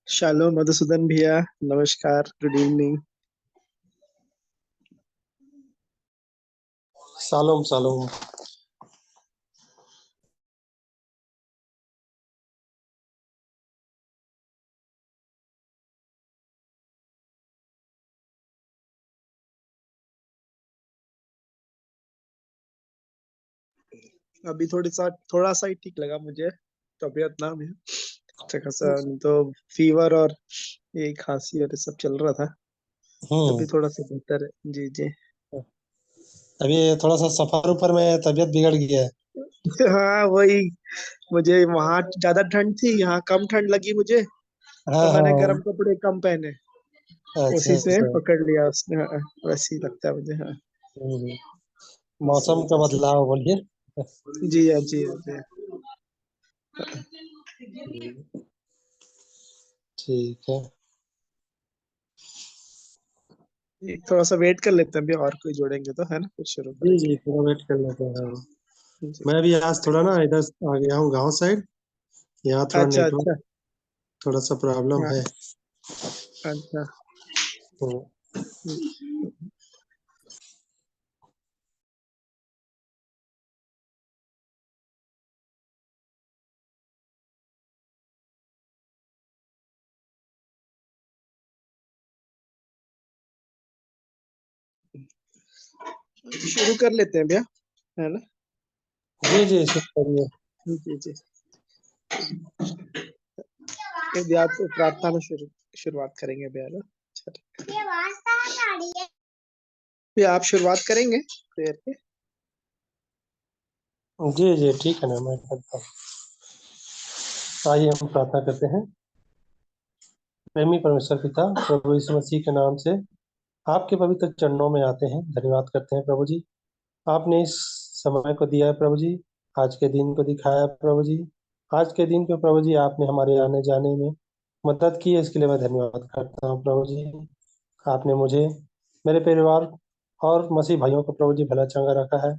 शालो मधुसूदन भैया। नमस्कार, good evening. सालोम सालोम। अभी थोड़ा सा ही ठीक लगा मुझे। तबीयत ना भी अच्छा खासा, नहीं तो फीवर और यही खांसी और ये सब चल रहा था। अभी हम्म। थोड़ा सा बेहतर है। जी जी। अभी थोड़ा सा सफर ऊपर में तबीयत बिगड़ गया है। हाँ वही। मुझे वहां ज्यादा ठंड थी, यहाँ कम ठंड लगी मुझे। हाँ तो मैंने हाँ। गर्म कपड़े कम पहने। अच्छा उसी से अच्छा। पकड़ लिया उसने। हाँ, वैसे ही लगता है मुझे। हाँ, हम्म। इस मौसम का वजह से। बदलाव बोलिए। जी हाँ जी हाँ जी। हम्म, ठीक है। थोड़ा सा वेट कर लेते हैं, अभी और कोई जोड़ेंगे तो है ना, फिर शुरू जी करेंगे। जी, थोड़ा वेट कर लेते हैं। हाँ। जी। मैं भी आज थोड़ा ना इधर आ गया हूँ गांव साइड। यहाँ थोड़ा अच्छा नेटवर्क अच्छा। थोड़ा सा प्रॉब्लम हाँ। है। अच्छा। तो शुरू कर लेते हैं भैया, है ना। जी जी, शुरू करिए। जी जी। एक भैया आप प्रार्थना में शुरुआत करेंगे भैया ना। अच्छा, भैया आप शुरुआत करेंगे प्रेयर के। जी जी, ठीक है ना, मैं करता हूँ। आइए हम प्रार्थना करते हैं। प्रेमी परमेश्वर पिता, प्रभु यीशु मसीह के नाम से आपके पवित्र चरणों में आते हैं, धन्यवाद करते हैं प्रभु जी। आपने इस समय को दिया है प्रभु जी, आज के दिन को दिखाया है प्रभु जी। आज के दिन को प्रभु जी आपने हमारे आने जाने में मदद की है, इसके लिए मैं धन्यवाद करता हूँ प्रभु जी। आपने मुझे, मेरे परिवार और मसीह भाइयों को प्रभु जी भला चंगा रखा है,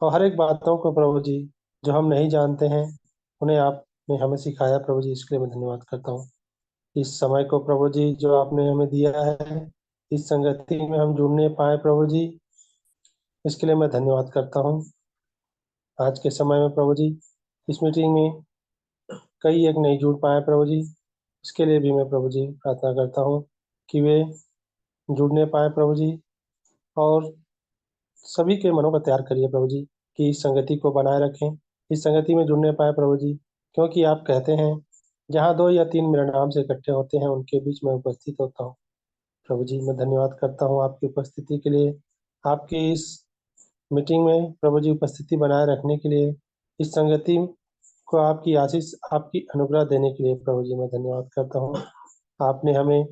और हर एक बातों को प्रभु जी जो हम नहीं जानते हैं उन्हें आपने हमें सिखाया प्रभु जी, इसके लिए मैं धन्यवाद करता हूँ। इस समय को प्रभु जी जो आपने हमें दिया है, इस संगति में हम जुड़ने पाए प्रभु जी, इसके लिए मैं धन्यवाद करता हूँ। आज के समय में प्रभु जी इस मीटिंग में कई एक नहीं जुड़ पाए प्रभु जी, इसके लिए भी मैं प्रभु जी प्रार्थना करता हूँ कि वे जुड़ने पाए प्रभु जी, और सभी के मनों को तैयार करिए प्रभु जी कि इस संगति को बनाए रखें, इस संगति में जुड़ने पाए प्रभु जी। क्योंकि आप कहते हैं जहाँ दो या तीन मेरे नाम से इकट्ठे होते हैं उनके बीच में उपस्थित होता हूँ। प्रभु जी मैं धन्यवाद करता हूँ आपकी उपस्थिति के लिए, आपकी इस मीटिंग में प्रभु जी उपस्थिति बनाए रखने के लिए, इस संगति को आपकी आशीष आपकी अनुग्रह देने के लिए प्रभु जी मैं धन्यवाद करता हूँ। आपने हमें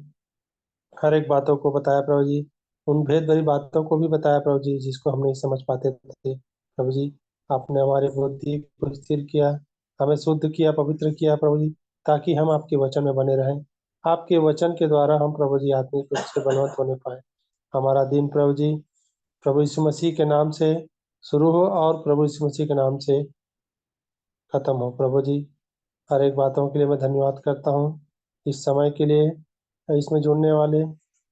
हर एक बातों को बताया प्रभु जी, उन भेद भरी बातों को भी बताया प्रभु जी जिसको हम नहीं समझ पाते थे प्रभु जी। आपने हमारी बुद्धि को स्थिर किया, हमें शुद्ध किया, पवित्र किया प्रभु जी, ताकि हम आपके वचन में बने रहें। आपके वचन के द्वारा हम प्रभु जी आत्मिक रूप से बलवंत होने पाए। हमारा दिन प्रभु जी प्रभु यीशु मसीह के नाम से शुरू हो और प्रभु यीशु मसीह के नाम से खत्म हो प्रभु जी। हर एक बातों के लिए मैं धन्यवाद करता हूँ, इस समय के लिए, इसमें जुड़ने वाले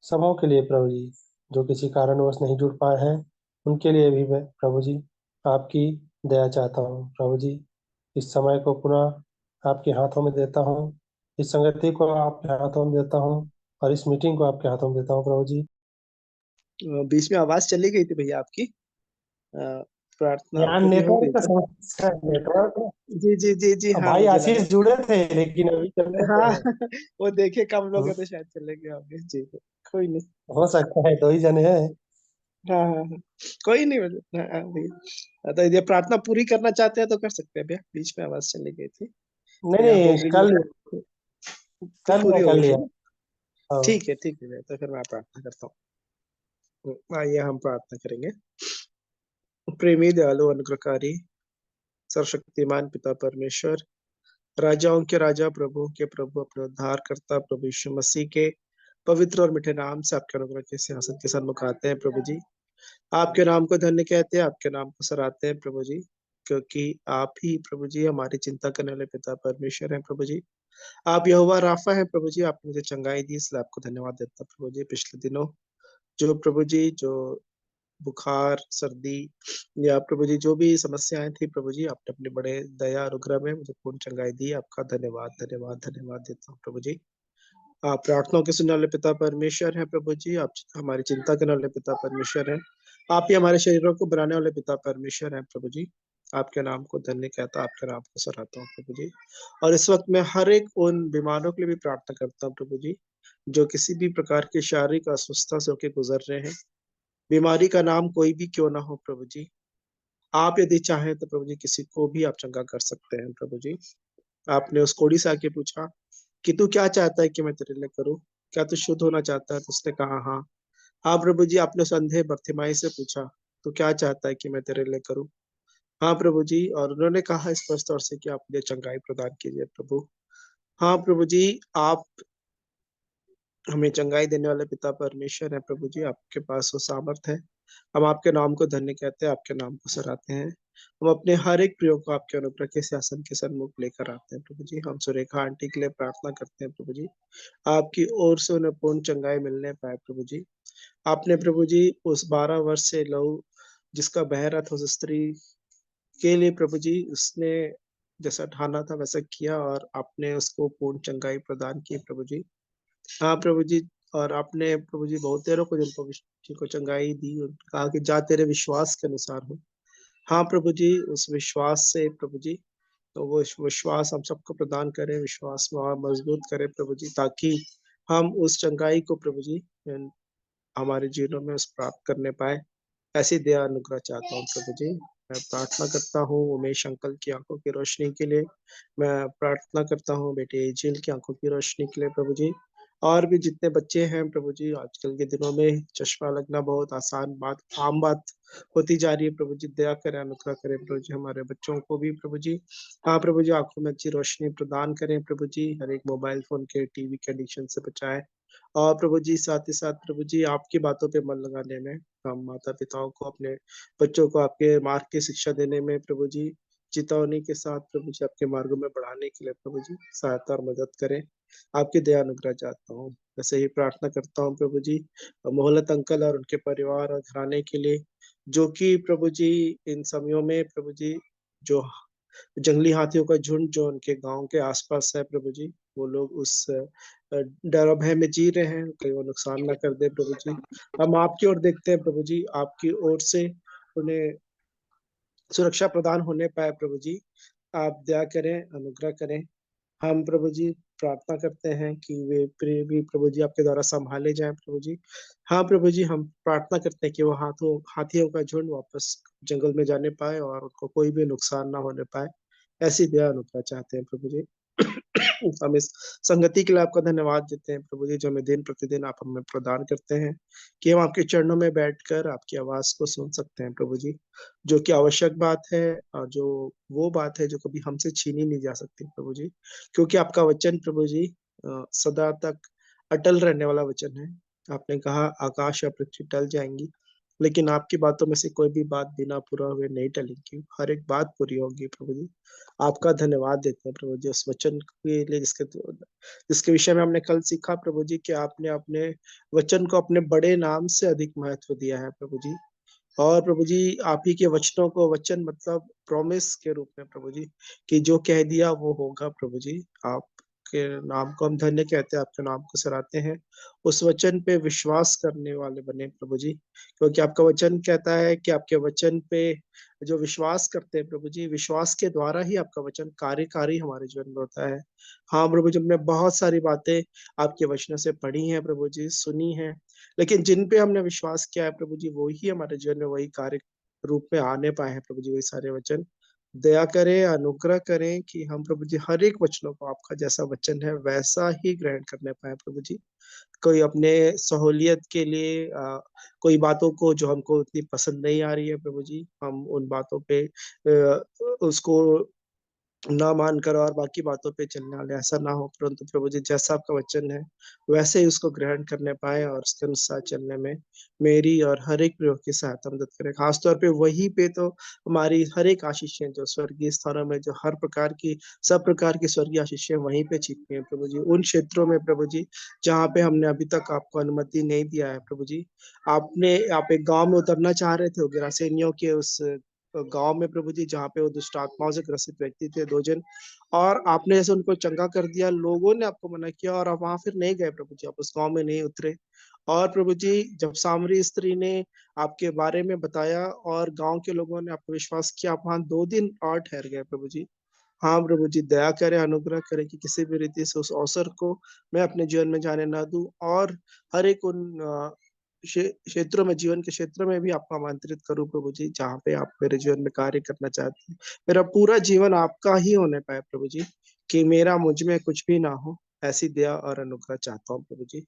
सबों के लिए प्रभु जी जो किसी कारणवश नहीं जुड़ पाए हैं उनके लिए भी मैं प्रभु जी आपकी दया चाहता हूँ प्रभु जी। इस समय को पुनः आपके हाथों में देता हूँ, इस संगति को आपके हाथों में देता हूँ, और इस मीटिंग को आपके हाथों में देता हूँ प्रभु जी। बीच में आवाज चली गई थी भैया आपकी। प्रार्थना यहाँ पूरी हो नेटवर्क गई का क्या? समस्या है, नेटवर्क। जी जी जी जी, हाँ भाई मुझे आशीष लगा। जुड़े थे लेकिन अभी चलते हाँ हैं। वो देखे कम लोग हम्म, हैं तो शायद चले गए होंगे जी। कोई नहीं। हो सकता है दो ही जने हैं। हाँ हाँ हाँ। कोई नहीं हाँ, हाँ, भैया तो ये प्रार्थना पूरी करना चाहते हैं तो कर सकते हैं भैया, बीच में आवाज चली गई थी। नहीं या हो नहीं, गई कल तो कल पूरी मैं हो कर गई थी लिया। ना। हाँ। ठीक है भैया, तो फिर मैं प्रार्थना करता हूँ। आइए हम प्रार्थना करेंगे। प्रेमी दयालु अनुग्रहकारी सर्वशक्तिमान पिता परमेश्वर, राजाओं के राजा प्रभुओं के प्रभु, अपने उद्धार करता प्रभु यीशु मसीह के पवित्र और मीठे नाम से आपके अनुग्रह के सिंहासन के सन्मुख आते हैं प्रभु जी। आपके नाम को धन्य कहते हैं, आपके नाम को सराहते हैं प्रभु जी। क्योंकि आप ही प्रभु जी हमारी चिंता करने वाले पिता परमेश्वर हैं प्रभु जी। आप यहोवा राफा है प्रभु जी, आपने मुझे चंगाई दी, इसलिए आपको धन्यवाद देता हूं प्रभु जी। पिछले दिनों जो प्रभु जी जो बुखार, सर्दी या प्रभु जी जो भी समस्याएं थी प्रभु जी, आपने अपने बड़े दया अनुग्रह में मुझे पूर्ण चंगाई दी। आपका धन्यवाद धन्यवाद धन्यवाद देता हूँ प्रभु जी। आप प्रार्थनाओं के सुनने वाले पिता परमेश्वर है प्रभु जी, आप हमारी चिंता करने वाले पिता परमेश्वर है। आप ही हमारे शरीरों को बनाने वाले पिता परमेश्वर है प्रभु जी। आपके नाम को धन्य कहता, आपके नाम को सराहता हूँ प्रभु जी। और इस वक्त मैं हर एक उन बीमारों के लिए भी प्रार्थना करता हूँ प्रभु जी, जो किसी भी प्रकार की शारीरिक अस्वस्थता से होकर गुजर रहे हैं। बीमारी का नाम कोई भी क्यों ना हो प्रभु जी, आप यदि चाहें तो प्रभु जी किसी को भी आप चंगा कर सकते हैं प्रभु जी। आपने उस कोढ़ी से आके पूछा कि तू क्या चाहता है कि मैं तेरे लिए करूं, क्या तू शुद्ध होना चाहता है? तो उसने कहा हाँ। हाँ प्रभु जी, आपने उस अंधे बरतिमाई से पूछा तू क्या चाहता है कि मैं तेरे लिए करूं? हाँ प्रभु जी, और उन्होंने कहा स्पष्ट तौर से कि आप मुझे चंगाई प्रदान कीजिए प्रभु। हाँ प्रभु जी, आप हमें चंगाई देने वाले पिता परमेश्वर है प्रभु जी, आपके पास वो सामर्थ है। हम आपके नाम को धन्य कहते हैं, आपके नाम को सराहते हैं। हम अपने हर एक प्रियो को आपके अनुग्रह के सिंहासन के सन्मुख लेकर आते हैं प्रभु जी। हम सुरेखा आंटी के लिए प्रार्थना करते हैं प्रभु जी, आपकी ओर से उन्हें पूर्ण चंगाई मिलने पाए प्रभु जी। आपने प्रभु जी उस 12 वर्ष से लहू जिसका बह रहा था उस स्त्री के लिए प्रभु जी, उसने जैसा ठाना था वैसा किया और आपने उसको पूर्ण चंगाई प्रदान की प्रभु जी। हाँ प्रभु जी, और आपने प्रभु जी बहुत देरों को जिनको जिनको चंगाई दी और कहा कि जा तेरे विश्वास के अनुसार हो। हाँ प्रभु जी, उस विश्वास से प्रभु जी, तो वो विश्वास हम सबको प्रदान करें, विश्वास में और मजबूत करें प्रभु जी, ताकि हम उस चंगाई को प्रभु जी हमारे जीवनों में उस प्राप्त करने पाए। ऐसी दया अनुग्रह चाहता हूँ प्रभु जी। मैं प्रार्थना करता हूँ उमेश अंकल की आंखों की रोशनी के लिए। मैं प्रार्थना करता हूँ बेटे एजिल की आंखों की रोशनी के लिए प्रभु जी। और भी जितने बच्चे हैं प्रभु जी, आजकल के दिनों में चश्मा लगना बहुत आसान बात, आम बात होती जा रही है प्रभु जी। दया करें, अनुग्रह करें प्रभु जी हमारे बच्चों को भी प्रभु जी। हाँ प्रभु जी, आंखों में अच्छी रोशनी प्रदान करें प्रभु जी, हर एक मोबाइल फोन के, टीवी के एडिक्शन से बचाएं। और प्रभु जी साथ ही साथ प्रभु जी आपकी बातों पे मन लगाने में, हम माता पिताओं को अपने बच्चों को आपके मार्ग की शिक्षा देने में प्रभु जी, चेतावनी के साथ प्रभु जी आपके मार्गों में बढ़ाने के लिए प्रभु जी सहायता और मदद करें। आपकी दया अनुग्रह चाहता हूँ। वैसे ही प्रार्थना करता हूँ प्रभु जी मोहल्लत अंकल और उनके परिवार और घराने के लिए, जो कि प्रभु जी इन समयों में प्रभु जी जो जंगली हाथियों का झुंड जो उनके गांव के आसपास है प्रभु जी, वो लोग उस डर और भय में जी रहे हैं, कहीं वो नुकसान ना कर दे प्रभु जी। हम आपकी ओर देखते हैं प्रभु जी, आपकी ओर से उन्हें सुरक्षा प्रदान होने पाए प्रभु जी। आप दया करें, अनुग्रह करें। हम प्रभु जी प्रार्थना करते हैं कि वे प्रिय भी प्रभु जी आपके द्वारा संभाले जाएं प्रभु जी। हाँ प्रभु जी, हम प्रार्थना करते हैं कि वो हाथियों का झुंड वापस जंगल में जाने पाए और उनको कोई भी नुकसान ना होने पाए। ऐसी दया अनुग्रह चाहते हैं प्रभु जी। हम इस संगति के लिए आपका धन्यवाद देते हैं प्रभु जी, जो हमें दिन प्रतिदिन आप हमें प्रदान करते हैं कि हम आपके चरणों में बैठकर आपकी आवाज को सुन सकते हैं प्रभु जी, जो कि आवश्यक बात है और जो वो बात है जो कभी हमसे छीनी नहीं जा सकती प्रभु जी, क्योंकि आपका वचन प्रभु जी सदा तक अटल रहने वाला वचन है। आपने कहा आकाश और पृथ्वी टल जाएंगी, लेकिन आपकी बातों में से कोई भी बात बिना पूरा हुए नहीं टलेगी, हर एक बात पूरी होगी प्रभु जी। आपका धन्यवाद देते हैं प्रभु जी उस वचन के लिए जिसके जिसके विषय में हमने कल सीखा प्रभु जी, कि आपने अपने वचन को अपने बड़े नाम से अधिक महत्व दिया है प्रभु जी। और प्रभु जी आप ही के वचनों को, वचन मतलब प्रॉमिस के रूप में प्रभु जी, कि जो कह दिया वो होगा प्रभु जी। आपके नाम को हम धन्य कहते हैं, आपके नाम को सराहते हैं। उस वचन पे विश्वास करने वाले बने प्रभु जी, क्योंकि आपका वचन कहता है कि आपके वचन पे जो विश्वास करते हैं प्रभु जी, विश्वास के द्वारा ही आपका वचन कार्यकारी हमारे जीवन में होता है। हाँ प्रभु जी, हमने बहुत सारी बातें आपके वचनों से पढ़ी हैं प्रभु जी, सुनी है, लेकिन जिन पे हमने विश्वास किया है प्रभु जी, वो ही हमारे जीवन में वही कार्य रूप में आने पाए हैं प्रभु जी, वही सारे वचन। दया करें, अनुग्रह करें कि हम प्रभु जी हर एक वचनों को आपका जैसा वचन है वैसा ही ग्रहण करने पाए प्रभु जी। कोई अपने सहूलियत के लिए कोई बातों को जो हमको उतनी पसंद नहीं आ रही है प्रभु जी, हम उन बातों पे उसको ना मानकर और बाकी बातों पे चलने वाले, ऐसा ना हो, परंतु प्रभु जी जैसा आपका वचन है वैसे ही उसको ग्रहण करने पाए और उसके अनुसार चलने में मेरी और हर एक प्रयोग की सहायता मदद करें। खासतौर पे वहीं पे तो हमारी हर एक आशीषें जो स्वर्गीय स्थानों में जो हर प्रकार की सब प्रकार की स्वर्गीय आशीषें वहीं पे छिपी हैं प्रभु जी। उन क्षेत्रों में प्रभु जी जहाँ पे हमने अभी तक आपको अनुमति नहीं दिया है प्रभु जी, आप एक गांव में उतरना चाह रहे थे वो गिरासेनियों के उस गांव में प्रभु जी, जहाँ पे वो दुष्ट आत्माओं से ग्रसित व्यक्ति थे 2 जन, और आपने ऐसे उनको चंगा कर दिया। लोगों ने आपको मना किया और आप वहां फिर नहीं गए प्रभु जी, आप उस गांव में नहीं उतरे। और प्रभु जी जब सामरी स्त्री ने आपके बारे में बताया और गांव के लोगों ने आपको विश्वास किया, आप वहां 2 दिन और ठहर गए प्रभु जी। हाँ प्रभु जी, दया करें, अनुग्रह करें कि किसी भी रीति से उस अवसर को मैं अपने जीवन में जाने ना दूं, और हर एक उन क्षेत्रों में, जीवन के क्षेत्र में भी आपको आमंत्रित करूं प्रभु जी, जहाँ पे आप मेरे जीवन में कार्य करना चाहते हैं। मेरा पूरा जीवन आपका ही होने पाए प्रभु जी, कि मेरा मुझ में कुछ भी ना हो, ऐसी दया और अनुग्रह चाहता हूँ प्रभु जी।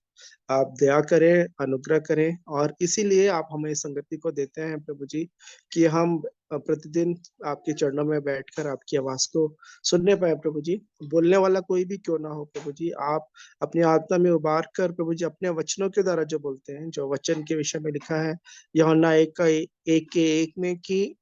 आप दया करें, अनुग्रह करें, और इसीलिए आप हमें इस संगति को देते हैं प्रभु जी, कि हम प्रतिदिन आपके चरणों में बैठकर आपकी आवाज को सुनने पाए प्रभु जी। बोलने वाला कोई भी क्यों ना हो प्रभु जी, आप अपनी आत्मा में उबार कर प्रभु जी अपने वचनों के द्वारा जो बोलते हैं, जो वचन के विषय में लिखा है यूहन्ना 1:1 में, कि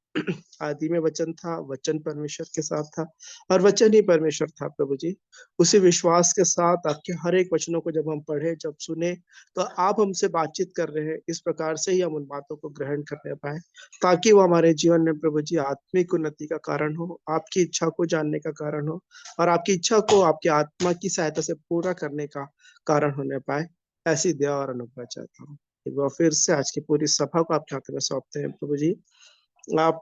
आदि में वचन था, वचन परमेश्वर के साथ था और वचन ही परमेश्वर था प्रभु जी। उसी विश्वास के साथ आपके हर एक वचनों को जब हम पढ़े, जब सुने, तो आप हमसे बातचीत कर रहे हैं, इस प्रकार से ही हम उन बातों को ग्रहण करने पाए, ताकि वो हमारे जीवन में प्रभु जी आत्मिक उन्नति का कारण हो, आपकी इच्छा को जानने का कारण हो, और आपकी इच्छा को आपकी आत्मा की सहायता से पूरा करने का कारण होने पाए। ऐसी दया और अनुग्रह चाहता हूँ। एक बार फिर से आज की पूरी सभा को आपके हाथ में सौंपते हैं प्रभु जी। आप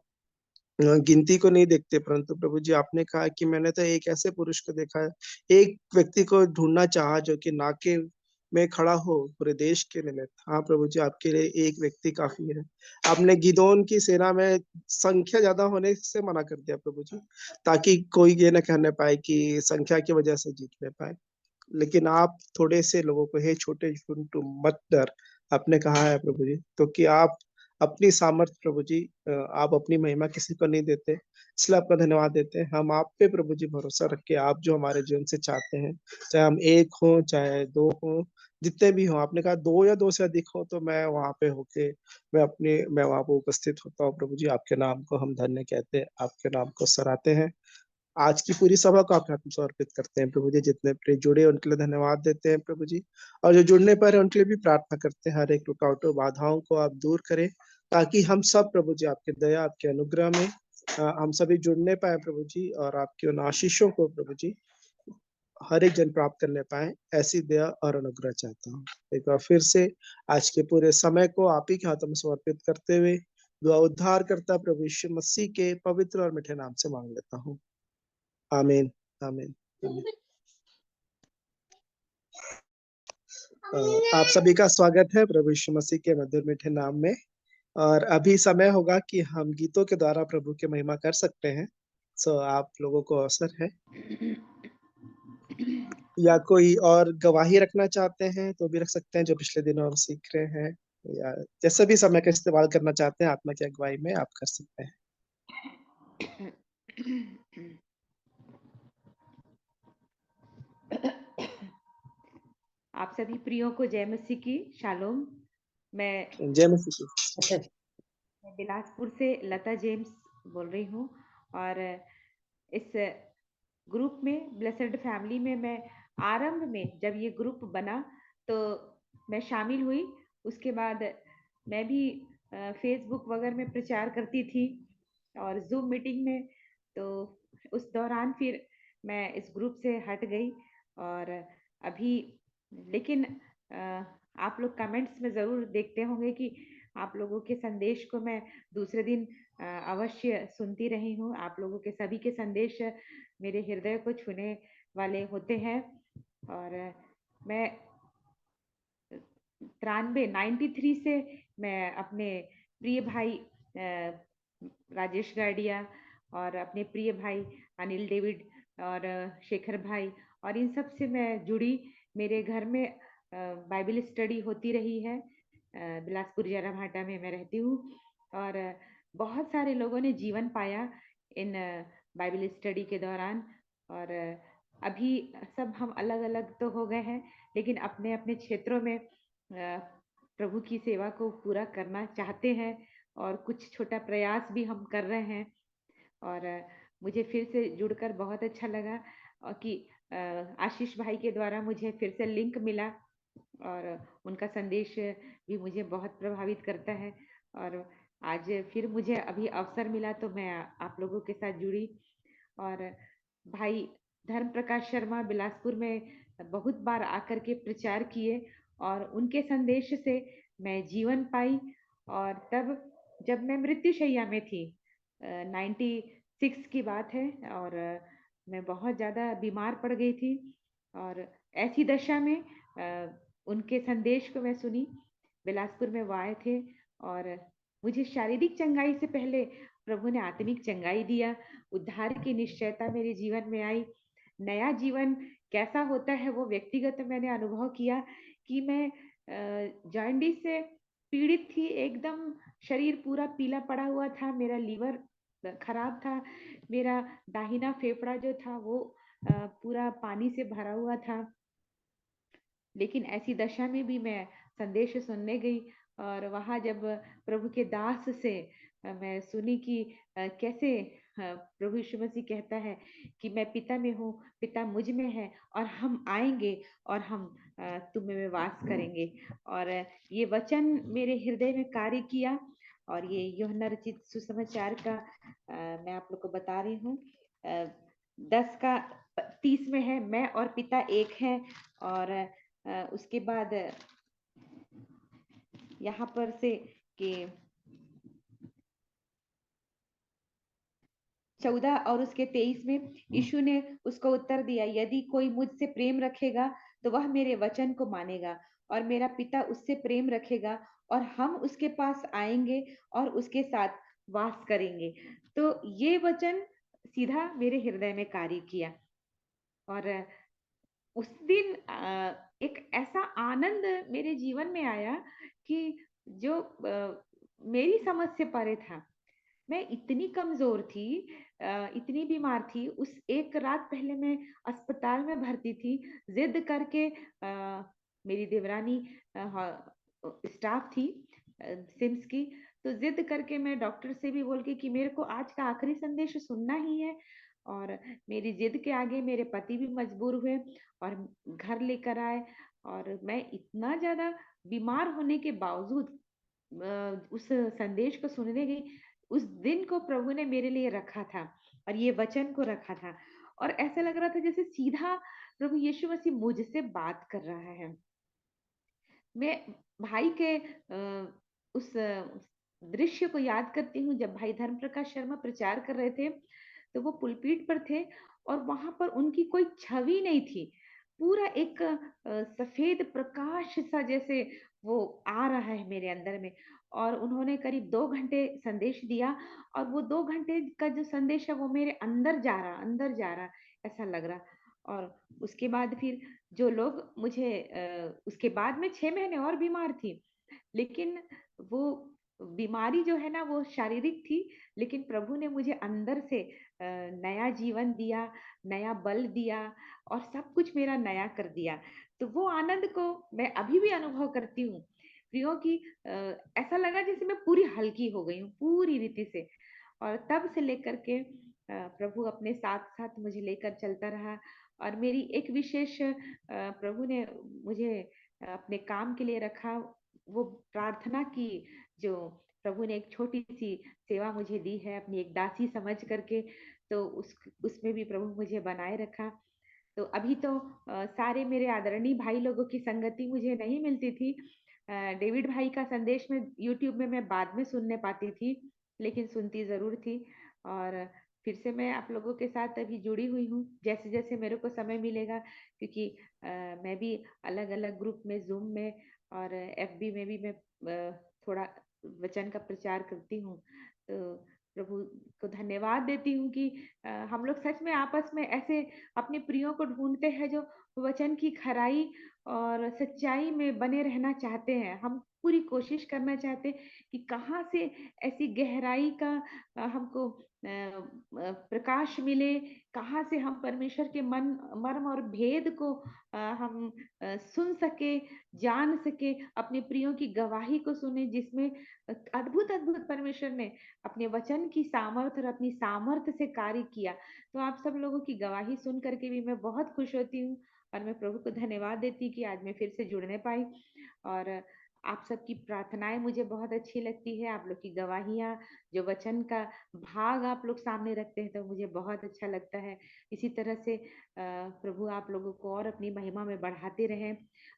गिनती को नहीं देखते, परंतु प्रभु जी आपने कहा कि मैंने तो एक ऐसे पुरुष को देखा है, एक व्यक्ति को ढूंढना चाहा जो कि नाके में खड़ा हो पूरे देश के निमित्त। हाँ प्रभु जी, आपके लिए एक व्यक्ति काफी है। आपने गिदोन की सेना में संख्या ज्यादा होने से मना कर दिया प्रभु जी, ताकि कोई ये न कहने पाए कि संख्या की वजह से जीत नहीं पाए। लेकिन आप थोड़े से लोगों को, हे छोटे झुंडू मत डर, आपने कहा है प्रभु जी, तो कि आप अपनी सामर्थ प्रभु जी, आप अपनी महिमा किसी को नहीं देते, इसलिए आपका धन्यवाद देते हैं। हम आप पे प्रभु जी भरोसा रख के आप जो हमारे जीवन से चाहते हैं, चाहे हम एक हो चाहे दो हो, जितने भी हो, आपने कहा 2 या 2 से अधिक हो तो मैं वहां पे होके, मैं वहां पे उपस्थित होता हूँ प्रभु जी। आपके नाम को हम धन्य कहते हैं, आपके नाम को सराहते हैं। आज की पूरी सभा को आपके हाथ में समर्पित करते हैं प्रभु जी। जितने प्रिय जुड़े उनके लिए धन्यवाद देते हैं प्रभु जी, और जो जुड़ने पर है उनके लिए भी प्रार्थना करते हैं, हर एक रुकावटों बाधाओं को आप दूर करें, ताकि हम सब प्रभु जी आपके दया आपके अनुग्रह में हम सभी जुड़ने पाए प्रभु जी, और आपके उन आशीषों को प्रभु जी हर एक जन प्राप्त करने पाए। ऐसी दया और अनुग्रह चाहता हूँ। एक बार फिर से आज के पूरे समय को आप ही के हाथों में समर्पित करते हुए दुआ उद्धार करता प्रभु यीशु मसीह के पवित्र और मीठे नाम से मांग लेता हूँ। आमीन, आमीन, आमीन। आप सभी का स्वागत है प्रभु यीशु मसीह के मधुर मीठे नाम में। और अभी समय होगा कि हम गीतों के द्वारा प्रभु की महिमा कर सकते हैं। सो आप लोगों को अवसर है, या कोई और गवाही रखना चाहते हैं तो भी रख सकते हैं, जो पिछले दिनों हम सीख रहे हैं, या जैसे भी समय का इस्तेमाल करना चाहते हैं आत्मा की अगुवाई में, आप कर सकते हैं। आप सभी प्रियों को जय मसीह की शालोम। मैं जय मसीह की। बिलासपुर से लता जेम्स बोल रही हूँ, और इस ग्रुप में, ब्लेसड फैमिली में, मैं आरंभ में जब ये ग्रुप बना तो मैं शामिल हुई। उसके बाद मैं भी फेसबुक वगैरह में प्रचार करती थी और जूम मीटिंग में, तो उस दौरान फिर मैं इस ग्रुप से हट गई। और अभी लेकिन आप लोग कमेंट्स में ज़रूर देखते होंगे कि आप लोगों के संदेश को मैं दूसरे दिन अवश्य सुनती रही हूँ। आप लोगों के सभी के संदेश मेरे हृदय को छूने वाले होते हैं। और मैं 93 से मैं अपने प्रिय भाई राजेश गाडिया और अपने प्रिय भाई अनिल डेविड और शेखर भाई और इन सब से मैं जुड़ी। मेरे घर में बाइबल स्टडी होती रही है। बिलासपुर जरा भाटा में मैं रहती हूँ, और बहुत सारे लोगों ने जीवन पाया इन बाइबल स्टडी के दौरान। और अभी सब हम अलग-अलग तो हो गए हैं, लेकिन अपने-अपने क्षेत्रों में प्रभु की सेवा को पूरा करना चाहते हैं और कुछ छोटा प्रयास भी हम कर रहे हैं। और मुझे फिर से जुड़कर बहुत अच्छा लगा कि आशीष भाई के द्वारा मुझे फिर से लिंक मिला और उनका संदेश भी मुझे बहुत प्रभावित करता है। और आज फिर मुझे अभी अवसर मिला तो मैं आप लोगों के साथ जुड़ी। और भाई धर्म प्रकाश शर्मा बिलासपुर में बहुत बार आकर के प्रचार किए और उनके संदेश से मैं जीवन पाई। और तब जब मैं मृत्युशैया में थी, 96 की बात है, और मैं बहुत ज़्यादा बीमार पड़ गई थी। और ऐसी दशा में उनके संदेश को मैं सुनी। बिलासपुर में वो आए थे और मुझे शारीरिक चंगाई से पहले प्रभु ने आत्मिक चंगाई दिया। उद्धार की निश्चयता मेरे जीवन में आई। नया जीवन कैसा होता है वो व्यक्तिगत मैंने अनुभव किया कि मैं जॉन्डिस से पीड़ित थी। एकदम शरीर पूरा पीला पड़ा हुआ था, मेरा लीवर खराब था, मेरा दाहिना फेफड़ा जो था वो पूरा पानी से भरा हुआ था। लेकिन ऐसी दशा में भी मैं संदेश सुनने गई और वहाँ जब प्रभु के दास से मैं सुनी कि कैसे प्रभु यीशु मसीह कहता है कि मैं पिता में हूँ, पिता मुझ में है और हम आएंगे और हम तुम में वास करेंगे। और ये वचन मेरे हृदय में कार्य किया। और ये यूहन्ना रचित सुसमाचार का मैं आप लोग को बता रही हूँ, 10:30 में है, मैं और पिता एक हैं। और उसके बाद यहाँ पर से कि 14 और उसके 23 में यीशु ने उसको उत्तर दिया, यदि कोई मुझसे प्रेम रखेगा तो वह मेरे वचन को मानेगा और मेरा पिता उससे प्रेम रखेगा और हम उसके पास आएंगे और उसके साथ वास करेंगे। तो ये वचन सीधा मेरे हृदय में कार्य किया। और उस दिन एक ऐसा आनंद मेरे जीवन में आया कि जो मेरी समझ से परे था। मैं इतनी कमजोर थी, इतनी बीमार थी। उस एक रात पहले मैं अस्पताल में भर्ती थी, जिद करके। मेरी देवरानी स्टाफ थी सिम्स की, तो जिद करके मैं डॉक्टर से भी बोल के कि मेरे को आज का आखिरी संदेश सुनना ही है। और मेरी जिद के आगे मेरे पति भी मजबूर हुए और घर लेकर आए। और मैं इतना ज्यादा बीमार होने के बावजूद उस संदेश को सुनने गई। उस दिन को प्रभु ने मेरे लिए रखा था और ये वचन को रखा था। और ऐसा लग रहा था जैसे सीधा प्रभु यीशु मसीह मुझसे बात कर रहा है। मैं भाई के उस दृश्य को याद करती हूँ जब भाई धर्म प्रकाश शर्मा प्रचार कर रहे थे, तो वो पुलपीठ पर थे और वहां पर उनकी कोई छवि नहीं थी। पूरा एक सफेद प्रकाश सा जैसे वो आ रहा है मेरे अंदर में। और उन्होंने करीब 2 घंटे संदेश दिया और वो 2 घंटे का जो संदेश है वो मेरे अंदर जा रहा, ऐसा लग रहा। और उसके बाद फिर जो लोग मुझे उसके बाद में 6 महीने और बीमार थी, लेकिन वो बीमारी जो है ना वो शारीरिक थी, लेकिन प्रभु ने मुझे अंदर से नया जीवन दिया, नया बल दिया और सब कुछ मेरा नया कर दिया। तो वो आनंद को मैं अभी भी अनुभव करती हूँ प्रियो की। ऐसा लगा जैसे मैं पूरी हल्की हो गई हूँ पूरी रीति से। और तब से लेकर के प्रभु अपने साथ साथ मुझे लेकर चलता रहा। और मेरी एक विशेष प्रभु ने मुझे अपने काम के लिए रखा, वो प्रार्थना की जो प्रभु ने एक छोटी सी सेवा मुझे दी है अपनी एक दासी समझ करके। तो उसमें भी प्रभु मुझे बनाए रखा। तो अभी तो सारे मेरे आदरणीय भाई लोगों की संगति मुझे नहीं मिलती थी। डेविड भाई का संदेश में यूट्यूब में मैं बाद में सुनने पाती थी, लेकिन सुनती जरूर थी। और फिर से मैं आप लोगों के साथ अभी जुड़ी हुई हूँ जैसे जैसे मेरे को समय मिलेगा, क्योंकि मैं भी अलग अलग ग्रुप में, जूम में और एफबी में भी मैं थोड़ा वचन का प्रचार करती हूँ। तो प्रभु को धन्यवाद देती हूँ कि हम लोग सच में आपस में ऐसे अपने प्रियों को ढूंढते हैं जो वचन की खराई और सच्चाई में बने रहना चाहते हैं। हम पूरी कोशिश करना चाहते हैं कि कहाँ से ऐसी गहराई का हमको प्रकाश मिले, कहाँ से हम परमेश्वर के मर्म और भेद को हम सुन सके, जान सके, अपने प्रियों की गवाही को सुने, जिसमें अद्भुत परमेश्वर ने अपने वचन की सामर्थ और अपनी सामर्थ्य से कार्य किया। तो आप सब लोगों की गवाही सुन करके भी मैं बहुत खुश होती हूँ और मैं प्रभु को धन्यवाद देती हूँ कि आज मैं फिर से जुड़ने पाई। और आप सबकी प्रार्थनाएं मुझे बहुत अच्छी लगती है, आप लोग की गवाहियाँ, जो वचन का भाग आप लोग सामने रखते हैं, तो मुझे बहुत अच्छा लगता है। इसी तरह से प्रभु आप लोगों को और अपनी महिमा में बढ़ाते रहें।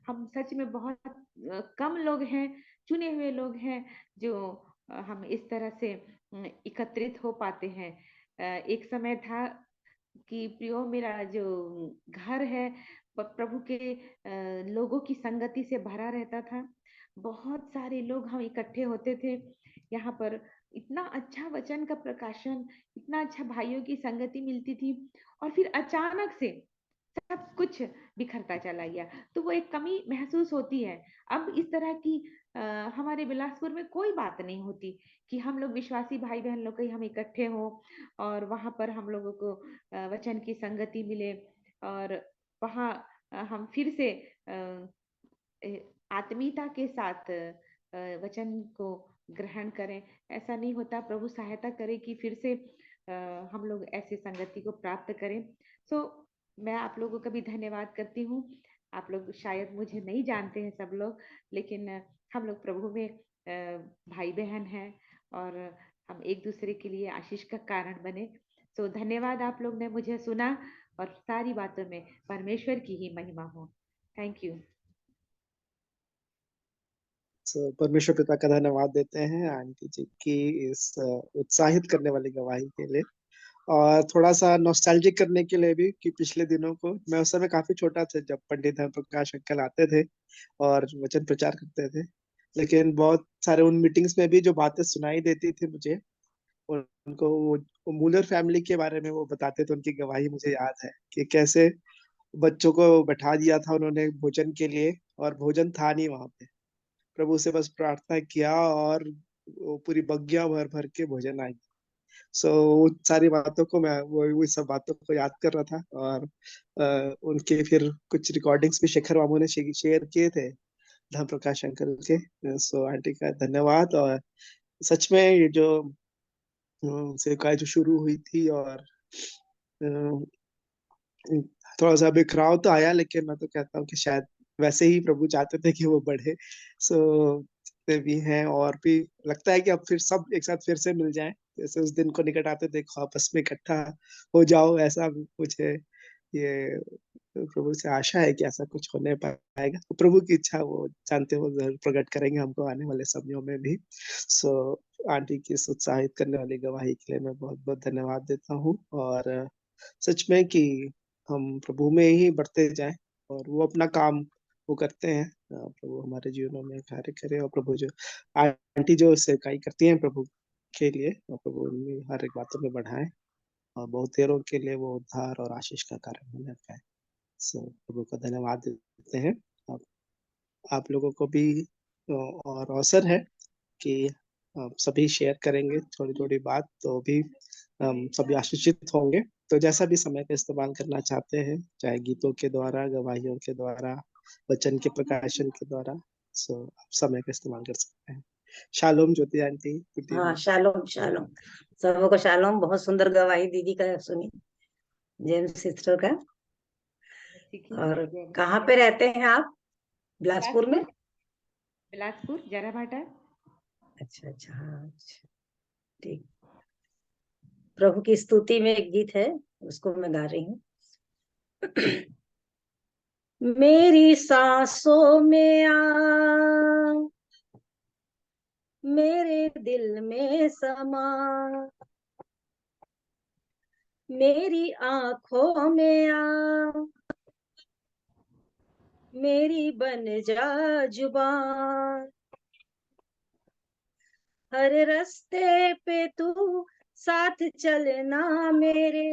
हम सच में बहुत कम लोग हैं, चुने हुए लोग हैं, जो हम इस तरह से एकत्रित हो पाते हैं। एक समय था कि प्रियो मेरा जो घर है प्रभु के लोगों की संगति से भरा रहता था। बहुत सारे लोग हम इकट्ठे होते थे यहाँ पर, इतना अच्छा वचन का प्रकाशन, इतना अच्छा भाइयों की संगति मिलती थी, और फिर अचानक से सब कुछ बिखरता चला गया, तो वो एक कमी महसूस होती है। अब इस तरह की हमारे बिलासपुर में कोई बात नहीं होती कि हम लोग विश्वासी भाई बहन लोग कहीं हम इकट्ठे हों और वहां पर हम लोगों को वचन की संगति मिले, और वहां हम फिर से आत्मीयता के साथ वचन को ग्रहण करें। ऐसा नहीं होता। प्रभु सहायता करे कि फिर से हम लोग ऐसी संगति को प्राप्त करें। सो मैं आप लोगों का भी धन्यवाद करती हूँ। आप लोग शायद मुझे नहीं जानते हैं सब लोग, लेकिन हम लोग प्रभु में भाई बहन हैं, और हम एक दूसरे के लिए आशीष का कारण बने। सो धन्यवाद, आप लोग ने मुझे सुना, और सारी बातों में परमेश्वर की ही महिमा हो। Thank you. परमेश्वर पिता का धन्यवाद देते हैं आंटी जी की इस उत्साहित करने वाली गवाही के लिए, और थोड़ा सा नॉस्टैल्जिक करने के लिए भी कि पिछले दिनों को मैं उस समय काफी छोटा था जब पंडित धर्म प्रकाश अंकल आते थे और वचन प्रचार करते थे, लेकिन बहुत सारे उन मीटिंग्स में भी जो बातें सुनाई देती थी मुझे, उनको वो मूलर फैमिली के बारे में वो बताते थे, उनकी गवाही मुझे याद है कि कैसे बच्चों को बैठा दिया था उन्होंने भोजन के लिए, और भोजन था नहीं वहां पे, प्रभु से बस प्रार्थना किया और वो पूरी बग्गिया भर भर के भोजन आई। सो उन सारी बातों को मैं वो सब बातों को याद कर रहा था, और उनके फिर कुछ रिकॉर्डिंग्स भी शेखर बाबू ने शेयर किए थे धर्म प्रकाश अंकल के। सो आंटी का धन्यवाद। और सच में ये जो सेवकाई जो शुरू हुई थी, और थोड़ा सा बिखराव तो आया, लेकिन मैं तो कहता हूँ कि शायद वैसे ही प्रभु चाहते थे कि वो बढ़े। सो जितने भी हैं, और भी लगता है कि अब फिर सब एक साथ फिर से मिल जाएं, जैसे उस दिन को निकट आते देखो आपस में इकट्ठा हो जाओ, ऐसा कुछ है। ये प्रभु से आशा है कि ऐसा कुछ होने पाएगा, तो प्रभु की इच्छा वो जानते हो जरूर प्रकट करेंगे हमको आने वाले समयों में भी। सो आंटी की इस उत्साहित करने वाली गवाही के लिए मैं बहुत बहुत धन्यवाद देता हूँ, और सच में कि हम प्रभु में ही बढ़ते जाएं, और वो अपना काम वो करते हैं। प्रभु हमारे जीवनों में कार्य करे, और प्रभु जो आंटी जो सेवकाई करती हैं प्रभु के लिए, और प्रभु उनमें हर एक बातों में बढ़ाएं, और बहुत देरों के लिए वो उद्धार और आशीष का कारण बने पाए। सो प्रभु का धन्यवाद देते हैं। आप, आप लोगों को भी और अवसर है कि सभी शेयर करेंगे थोड़ी थोड़ी बात, तो भी हम सभी आशीषित होंगे। तो जैसा भी समय का इस्तेमाल करना चाहते हैं, चाहे गीतों के द्वारा, गवाहियों के द्वारा, वचन के प्रकाशन के द्वारा, सो आप समय का इस्तेमाल कर सकते हैं। शालोम ज्योति आंटी, गुड हाँ, इवनिंग। शालोम शालोम सबको शालोम। बहुत सुंदर गवाही दीदी का सुनी, जेम्स सिस्टर का। और कहाँ पे रहते हैं आप? बिलासपुर में? बिलासपुर जरा भाटा। अच्छा अच्छा, हाँ अच्छा, ठीक। प्रभु की स्तुति में एक गीत है, उसको मैं गा रही हूँ। मेरी सांसों में आ, मेरे दिल में समा, मेरी आंखों में आ, मेरी बन जा जुबान। हर रास्ते पे तू साथ चलना मेरे,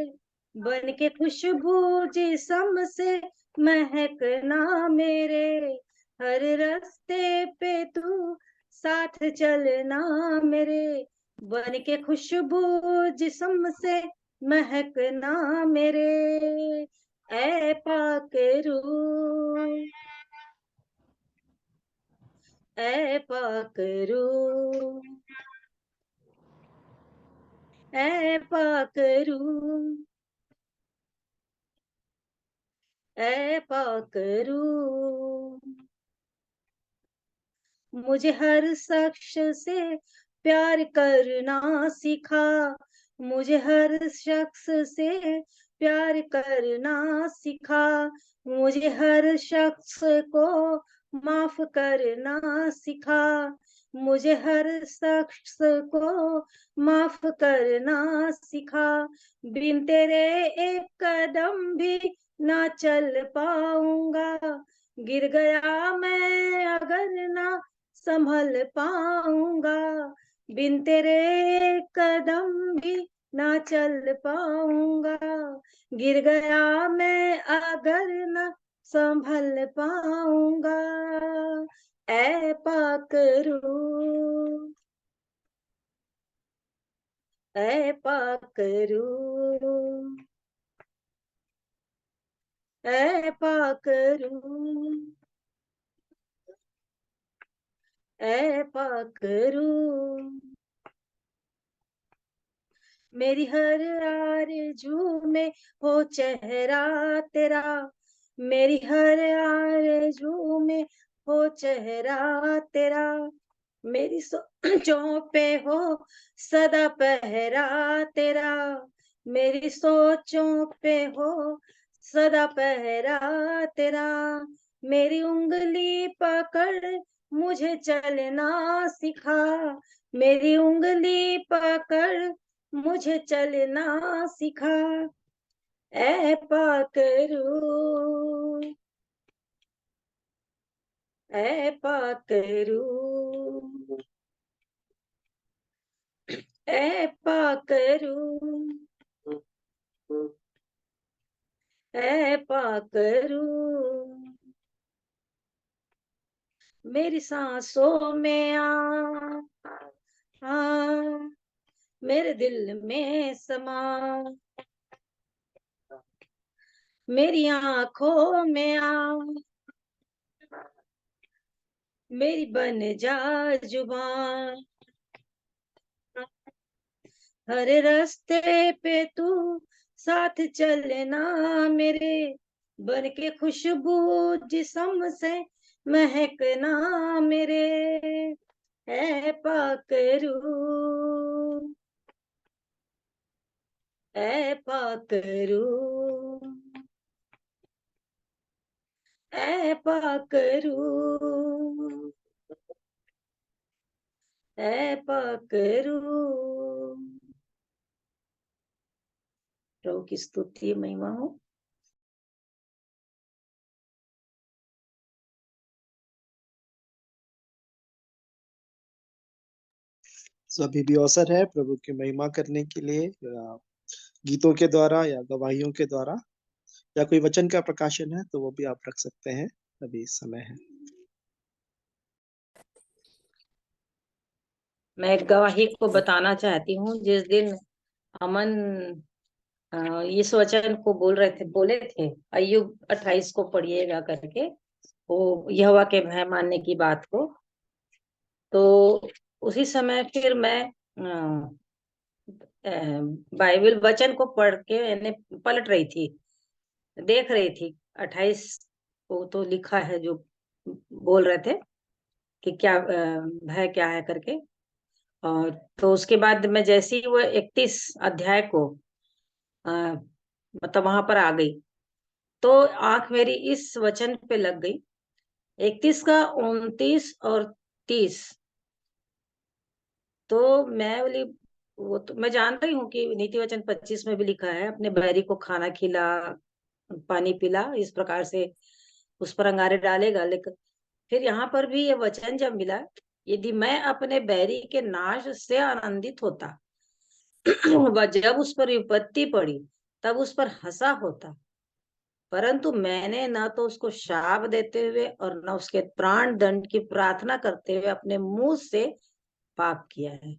बन के खुशबू जिस्म से महकना मेरे। हर रास्ते पे तू साथ चलना मेरे, बन के खुशबू जिस्म से महकना मेरे, ऐ पाक रूह, ऐ पाक रूह, ऐ पाक रूह, ऐ पाक रूह। मुझे हर शख्स से प्यार करना सिखा, मुझे हर शख्स से प्यार करना सिखा, मुझे हर शख्स को माफ करना सिखा, मुझे हर शख्स को माफ करना सिखा, बिन तेरे एक कदम भी ना चल पाऊंगा, गिर गया मैं अगर ना संभल पाऊंगा, बिन तेरे एक कदम भी ना चल पाऊंगा, गिर गया मैं अगर ना संभल पाऊंगा, ऐ पाक रूह, ऐ पाक रूह, ऐ पाक रूह, ऐ पाक रूह। मेरी हर आरज़ू में हो चेहरा तेरा, मेरी हर आरज़ू में हो चेहरा तेरा, मेरी सोचों पे हो सदा पहरा तेरा, मेरी सोचों पे हो सदा पहरा तेरा, मेरी उंगली पकड़ मुझे चलना सिखा, मेरी उंगली पकड़ मुझे चलना सिखा, ऐ पाक रूह, ऐ पाक रूह, ऐ पाक रूह, ऐ पाक रूह। मेरी सांसों में आ, मेरे दिल में समा, मेरी आंखों में आ, मेरी बन जा जुबान, हर रास्ते पे तू साथ चलना मेरे, बन के खुशबू जिस्म से महकना मेरे, ऐ पाक रूह, ऐ पाक रूह, ऐ पाक रूह, ऐ पाक रूह। प्रभु की स्तुति महिमा हो। So, अभी भी अवसर है प्रभु की महिमा करने के लिए, या गीतों के द्वारा या गवाहियों के द्वारा, या कोई वचन का प्रकाशन है तो वो भी आप रख सकते हैं, अभी समय है। मैं एक गवाही को बताना चाहती हूँ। जिस दिन अमन इस वचन को बोले थे, अय्यूब 28 को पढ़िएगा करके, वो यहोवा के भय मानने की बात को, तो उसी समय फिर मैं बाइबल वचन को पढ़ के मैंने पलट रही थी, देख रही थी 28 को तो लिखा है, जो बोल रहे थे कि क्या भय क्या है करके। और तो उसके बाद मैं जैसे ही वो 31 अध्याय को मतलब वहां पर आ गई, तो आंख मेरी इस वचन पे लग गई, 31 का 29 और 30। तो मैं बोली, वो तो मैं जान रही हूँ कि नीति वचन 25 में भी लिखा है, अपने बैरी को खाना खिला, पानी पिला, इस प्रकार से उस पर अंगारे डालेगा। लेकिन फिर यहाँ पर भी ये वचन जब मिला, यदि मैं अपने बैरी के नाश से आनंदित होता, जब उस पर विपत्ति पड़ी तब उस पर हंसा होता, परंतु मैंने ना तो उसको शाप देते हुए और ना उसके प्राण दंड की प्रार्थना करते हुए अपने मुंह से पाप किया है।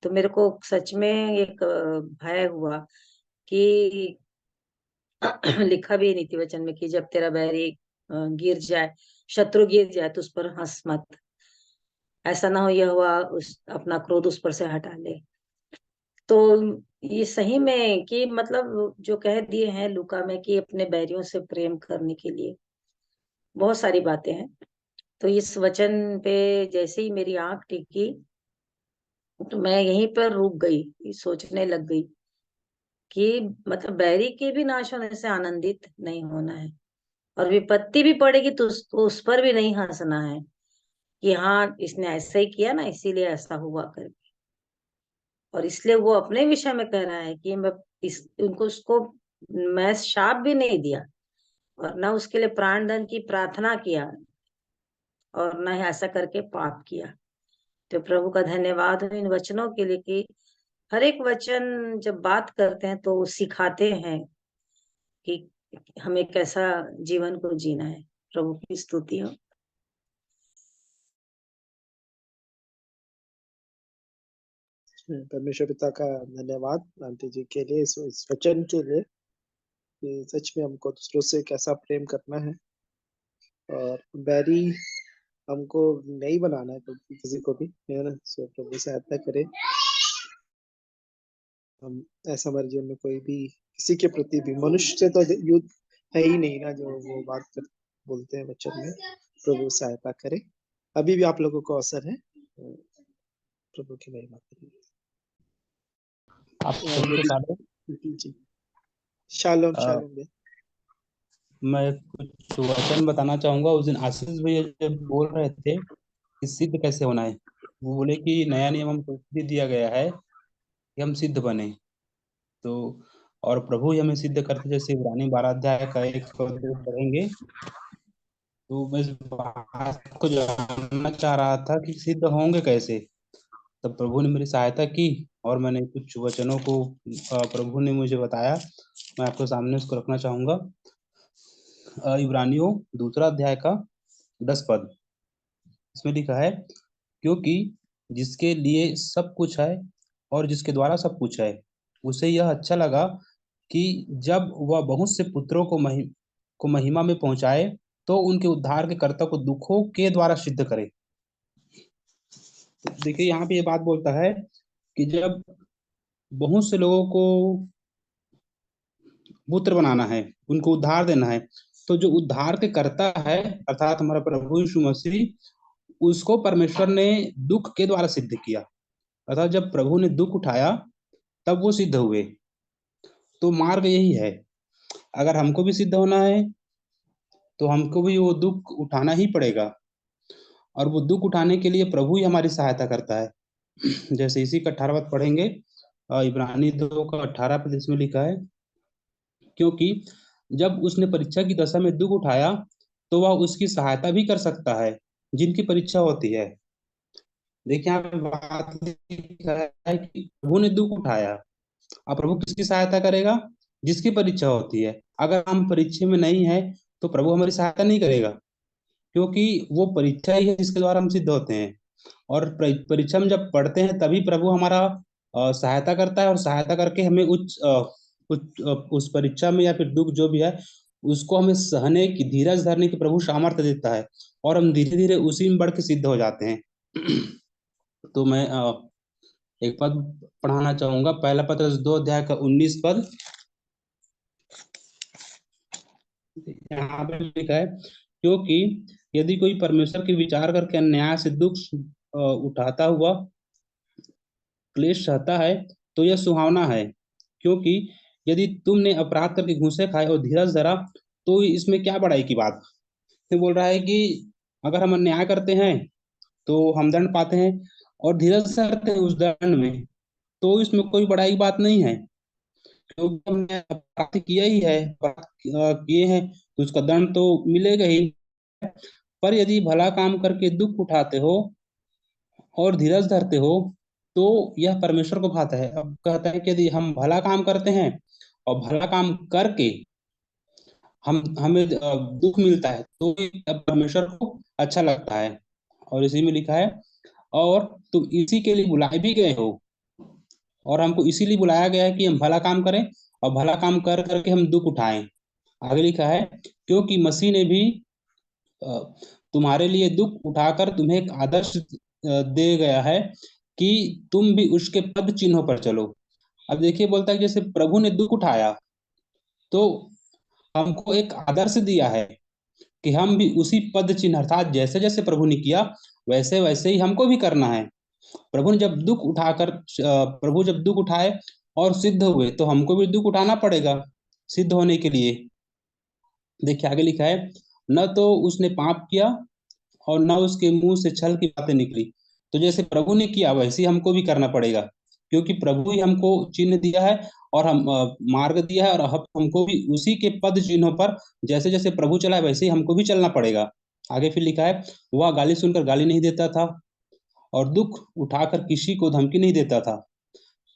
तो मेरे को सच में एक भय हुआ कि लिखा भी है नीति वचन में कि जब तेरा बैरी गिर जाए, शत्रु गिर जाए तो उस पर हंस मत, ऐसा ना हो यह हुआ उस अपना क्रोध उस पर से हटा ले। तो ये सही में कि मतलब जो कह दिए हैं लूका में कि अपने बैरियों से प्रेम करने के लिए बहुत सारी बातें हैं। तो इस वचन पे जैसे ही मेरी आंख टिकी तो मैं यहीं पर रुक गई, सोचने लग गई कि मतलब बैरी के भी नाश होने से आनंदित नहीं होना है, और विपत्ति भी पड़ेगी तो उस पर भी नहीं हंसना है कि हाँ इसने ऐसा ही किया ना इसीलिए ऐसा हुआ कर। और इसलिए वो अपने विषय में कह रहा है कि मैं इस उनको उसको मैं शाप भी नहीं दिया और ना उसके लिए प्राणदंड की प्रार्थना किया और ना ही ऐसा करके पाप किया। तो प्रभु का धन्यवाद हो इन वचनों के लिए कि हर एक वचन जब बात करते हैं तो सिखाते हैं कि हमें कैसा जीवन को जीना है। प्रभु की स्तुति हो। परमेश्वर पिता का धन्यवाद आंटी जी के लिए, इस वचन के लिए कि सच में हमको दूसरों से कैसा प्रेम करना है और बैरी हमको नहीं बनाना है किसी को भी, है ना। सो प्रभु सहायता करे, हम ऐसा हमारे जीवन में कोई भी किसी के प्रति भी, मनुष्य से तो युद्ध है ही नहीं ना, जो वो बात कर बोलते हैं वचन में। प्रभु सहायता करे। अभी भी आप लोगों को अवसर है, प्रभु की महिमा करिए। आप सभी को शालोम। जी शालोम अ, शालोम भैया। मैं कुछ वचन बताना चाहूंगा। उस दिन आशीष भैया जब बोल रहे थे कि सिद्ध कैसे होना है, वो बोले कि नया नियम हमको इसलिए दिया गया है कि हम सिद्ध बने। तो और प्रभु ही हमें सिद्ध करते, जैसे इब्रानी 12 अध्याय का 1 और 2 पढ़ेंगे। तो मैं इस बात को जानना चाह रहा था कि सिद्ध होंगे कैसे। तब प्रभु ने मेरी सहायता की और मैंने कुछ वचनों को प्रभु ने मुझे बताया, मैं आपके सामने उसको रखना चाहूंगा। इब्रानियों 2 अध्याय का 10 पद, इसमें लिखा है, क्योंकि जिसके लिए सब कुछ है और जिसके द्वारा सब कुछ है, उसे यह अच्छा लगा कि जब वह बहुत से पुत्रों को महिमा में पहुंचाए तो उनके उद्धार के कर्ता को दुखों के द्वारा सिद्ध करे। देखिए यहाँ पे ये बात बोलता है कि जब बहुत से लोगों को पुत्र बनाना है, उनको उद्धार देना है, तो जो उद्धार के कर्ता है अर्थात हमारा प्रभु यीशु मसीह, उसको परमेश्वर ने दुख के द्वारा सिद्ध किया। अर्थात जब प्रभु ने दुख उठाया तब वो सिद्ध हुए। तो मार्ग यही है, अगर हमको भी सिद्ध होना है तो हमको भी वो दुख उठाना ही पड़ेगा, और वो दुख उठाने के लिए प्रभु ही हमारी सहायता करता है। जैसे इसी का 18 पद पढ़ेंगे, इब्रानी 2 का 18 पद, इसमें लिखा है, क्योंकि जब उसने परीक्षा की दशा में दुख उठाया तो वह उसकी सहायता भी कर सकता है जिनकी परीक्षा होती है। देखिए यहाँ पे बात लिखा है कि प्रभु ने दुख उठाया। अब प्रभु किसकी सहायता करेगा? जिसकी परीक्षा होती है। अगर हम परीक्षा में नहीं है तो प्रभु हमारी सहायता नहीं करेगा, क्योंकि वो परीक्षा ही है जिसके द्वारा हम सिद्ध होते हैं। और परीक्षा में जब पढ़ते हैं तभी प्रभु हमारा सहायता करता है, और सहायता करके हमें उस परीक्षा में या फिर दुख जो भी है उसको हमें सहने की, धीरज धरने की प्रभु सामर्थ्य देता है, और हम धीरे धीरे उसी में बढ़ के सिद्ध हो जाते हैं। तो मैं एक पद पढ़ाना चाहूंगा, पहला पत्रस 2 अध्याय का 19 पद। यहाँ पे लिखा है, क्योंकि यदि कोई परमेश्वर के विचार करके अन्याय से दुख उठाता हुआ क्लेश सहता है तो यह सुहावना है, क्योंकि यदि तुमने अपराध करके घूसे खाए और धीरज धरा तो इसमें क्या बड़ाई की बात। तो बोल रहा है कि अगर हम अन्याय करते हैं तो हम दंड पाते हैं, और धीरज धरते हैं उस दंड में, तो इसमें कोई बड़ाई की बात नहीं है, क्योंकि हमने अपराध किया ही है, अपराध किए हैं तो उसका दंड तो मिलेगा ही। पर यदि भला काम करके दुख उठाते हो और धीरज धरते हो तो यह परमेश्वर को भाता है। अब कहता है कि यदि हम भला काम करते हैं और भला काम करके हमें दुख मिलता है तो भी परमेश्वर को अच्छा लगता है। और इसी में लिखा है, और तुम इसी के लिए बुलाए भी गए हो, और हमको इसीलिए बुलाया गया है कि हम भला काम करें और भला काम कर करके हम दुख उठाएं। आगे लिखा है, क्योंकि मसीह ने भी अ, तुम्हारे लिए दुख उठाकर तुम्हें एक आदर्श दे गया है कि तुम भी उसके पद चिन्हों पर चलो। अब देखिए, बोलता है कि जैसे प्रभु ने दुख उठाया तो हमको एक आदर्श दिया है कि हम भी उसी पद चिन्ह, अर्थात जैसे जैसे प्रभु ने किया वैसे वैसे ही हमको भी करना है। प्रभु जब दुख उठाए और सिद्ध हुए तो हमको भी दुख उठाना पड़ेगा सिद्ध होने के लिए। देखिए आगे लिखा है, न तो उसने पाप किया और न उसके मुंह से छल की बातें निकली। तो जैसे प्रभु ने किया वैसे ही हमको भी करना पड़ेगा, क्योंकि प्रभु ही हमको चिन्ह दिया है और मार्ग दिया है, और हमको भी उसी के पद चिन्हों पर जैसे जैसे प्रभु चला है वैसे ही हमको भी चलना पड़ेगा। आगे फिर लिखा है, वह गाली सुनकर गाली नहीं देता था और दुख उठाकर किसी को धमकी नहीं देता था,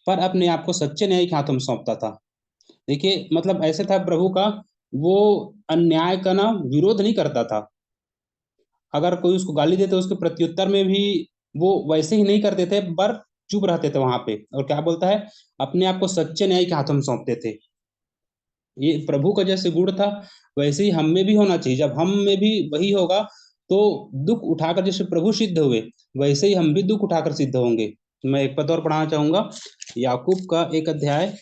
पर अपने आप को सच्चे न्याय के हाथों में सौंपता था। देखिए मतलब ऐसे था प्रभु का, वो अन्याय का ना विरोध नहीं करता था। अगर कोई उसको गाली देते उसके प्रत्युत्तर में भी वो वैसे ही नहीं करते थे, पर चुप रहते थे वहां पे, और क्या बोलता है, अपने आप को सच्चे न्याय के हाथों में सौंपते थे। ये प्रभु का जैसे गुण था वैसे ही हम में भी होना चाहिए। जब हम में भी वही होगा तो दुख उठाकर जैसे प्रभु सिद्ध हुए वैसे ही हम भी दुख उठाकर सिद्ध होंगे। मैं एक पद और पढ़ाना चाहूंगा, याकूब का 1 अध्याय